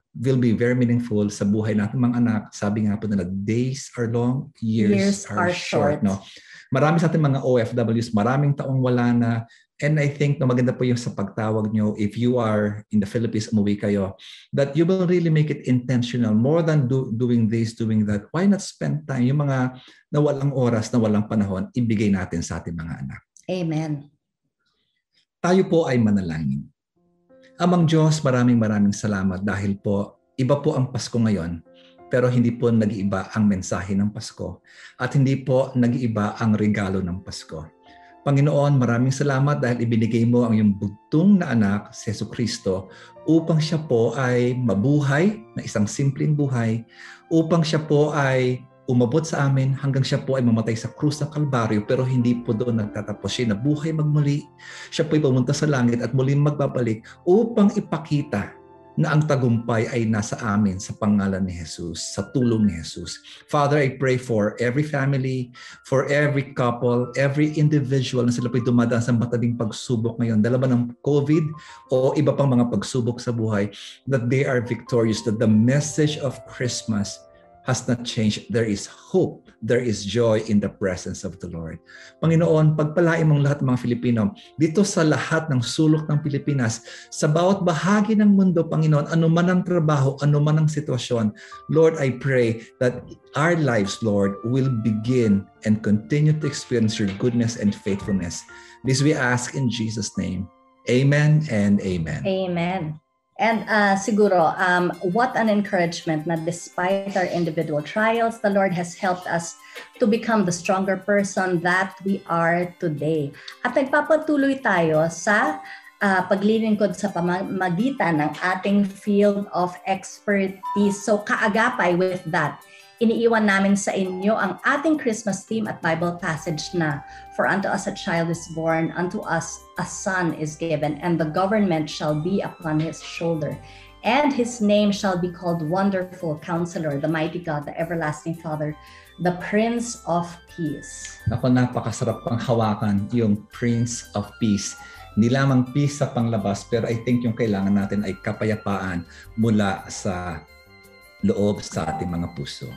sa buhay natin mga anak. Sabi nga po nila, days are long, years are short. Marami sa ating mga OFWs, maraming taong wala na. And I think maganda po yung sa pagtawag nyo, if you are in the Philippines, umuwi kayo, that you will really make it intentional. More than doing this, doing that, why not spend time? Yung mga nawalang oras, nawalang panahon, ibigay natin sa ating mga anak. Amen. Tayo po ay manalangin. Amang Diyos, maraming salamat dahil po iba po ang Pasko ngayon, pero hindi po nag-iiba ang mensahe ng Pasko at hindi po nag-iiba ang regalo ng Pasko. Panginoon, maraming salamat dahil ibinigay mo ang iyong bugtong na anak, si Jesucristo, upang siya po ay mabuhay na isang simpleng buhay, upang siya po ay umabot sa amin hanggang siya po ay mamatay sa krus ng Kalbaryo, pero hindi po doon nagtatapos. Siya nabuhay magmuli. Siya po ay pumunta sa langit at muling magbabalik upang ipakita na ang tagumpay ay nasa amin sa pangalan ni Jesus, sa tulong ni Jesus. Father, I pray for every family, for every couple, every individual na sila po'y dumadaan sa matinding pagsubok ngayon, dala ba ng COVID o iba pang mga pagsubok sa buhay, that they are victorious, that the message of Christmas has not changed. There is hope. There is joy in the presence of the Lord. Panginoon, pagpalain mong lahat ng mga Filipino dito sa lahat ng sulok ng Pilipinas, sa bawat bahagi ng mundo, Panginoon, anuman ang trabaho, anuman ang sitwasyon. Lord, I pray that our lives, Lord, will begin and continue to experience your goodness and faithfulness. This we ask in Jesus' name. Amen and amen. Amen. And siguro, what an encouragement na despite our individual trials, the Lord has helped us to become the stronger person that we are today. At nagpapatuloy tayo sa paglilingkod sa pamamagitan ng ating field of expertise. So kaagapay with that, iniiwan namin sa inyo ang ating Christmas theme at Bible passage na, "For unto us a child is born, unto us a son is given, and the government shall be upon his shoulder. And his name shall be called Wonderful Counselor, the Mighty God, the Everlasting Father, the Prince of Peace." Ako, napakasarap pang hawakan yung Prince of Peace. Hindi lamang peace sa panglabas, pero I think yung kailangan natin ay kapayapaan mula sa loob sa ating mga puso.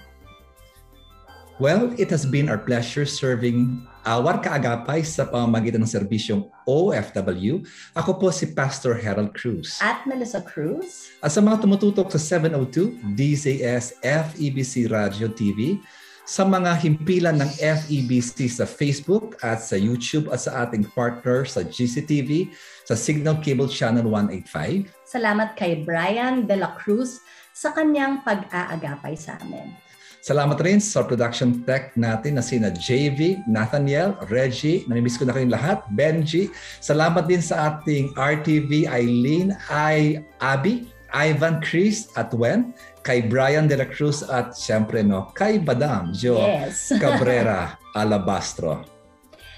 Well, it has been our pleasure serving our kaagapay sa pamamagitan ng serbisyong OFW. Ako po si Pastor Harold Cruz. At Melissa Cruz. At sa mga tumututok sa 702 DZS FEBC Radio TV, sa mga himpilan ng FEBC sa Facebook at sa YouTube at sa ating partner sa GCTV, sa Signal Cable Channel 185. Salamat kay Brian De La Cruz sa kanyang pag-aagapay sa amin. Salamat rin sa production tech natin na sina JV, Nathaniel, Reggie, namimiss ko na kayong lahat, Benji. Salamat din sa ating RTV, Eileen, Abby, Ivan, Chris at Wen, kay Brian De La Cruz at siyempre kay Badam Jo Cabrera Alabastro.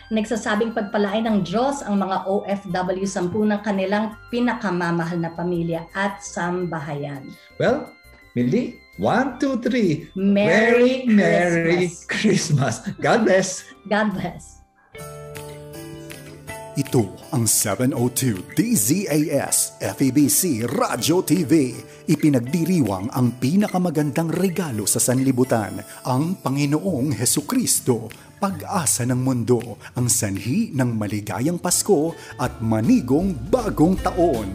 Nagsasabing pagpalain ng Diyos ang mga OFW, 10 ng kanilang pinakamamahal na pamilya at sambahayan. Well, Millie, 1, 2, 3. Merry Christmas. God bless. God bless. Ito ang 702 DZAS FEBC Radio TV. Ipinagdiriwang ang pinakamagandang regalo sa sanlibutan, ang Panginoong Hesukristo, pag-asa ng mundo, ang sanhi ng maligayang Pasko at manigong bagong taon.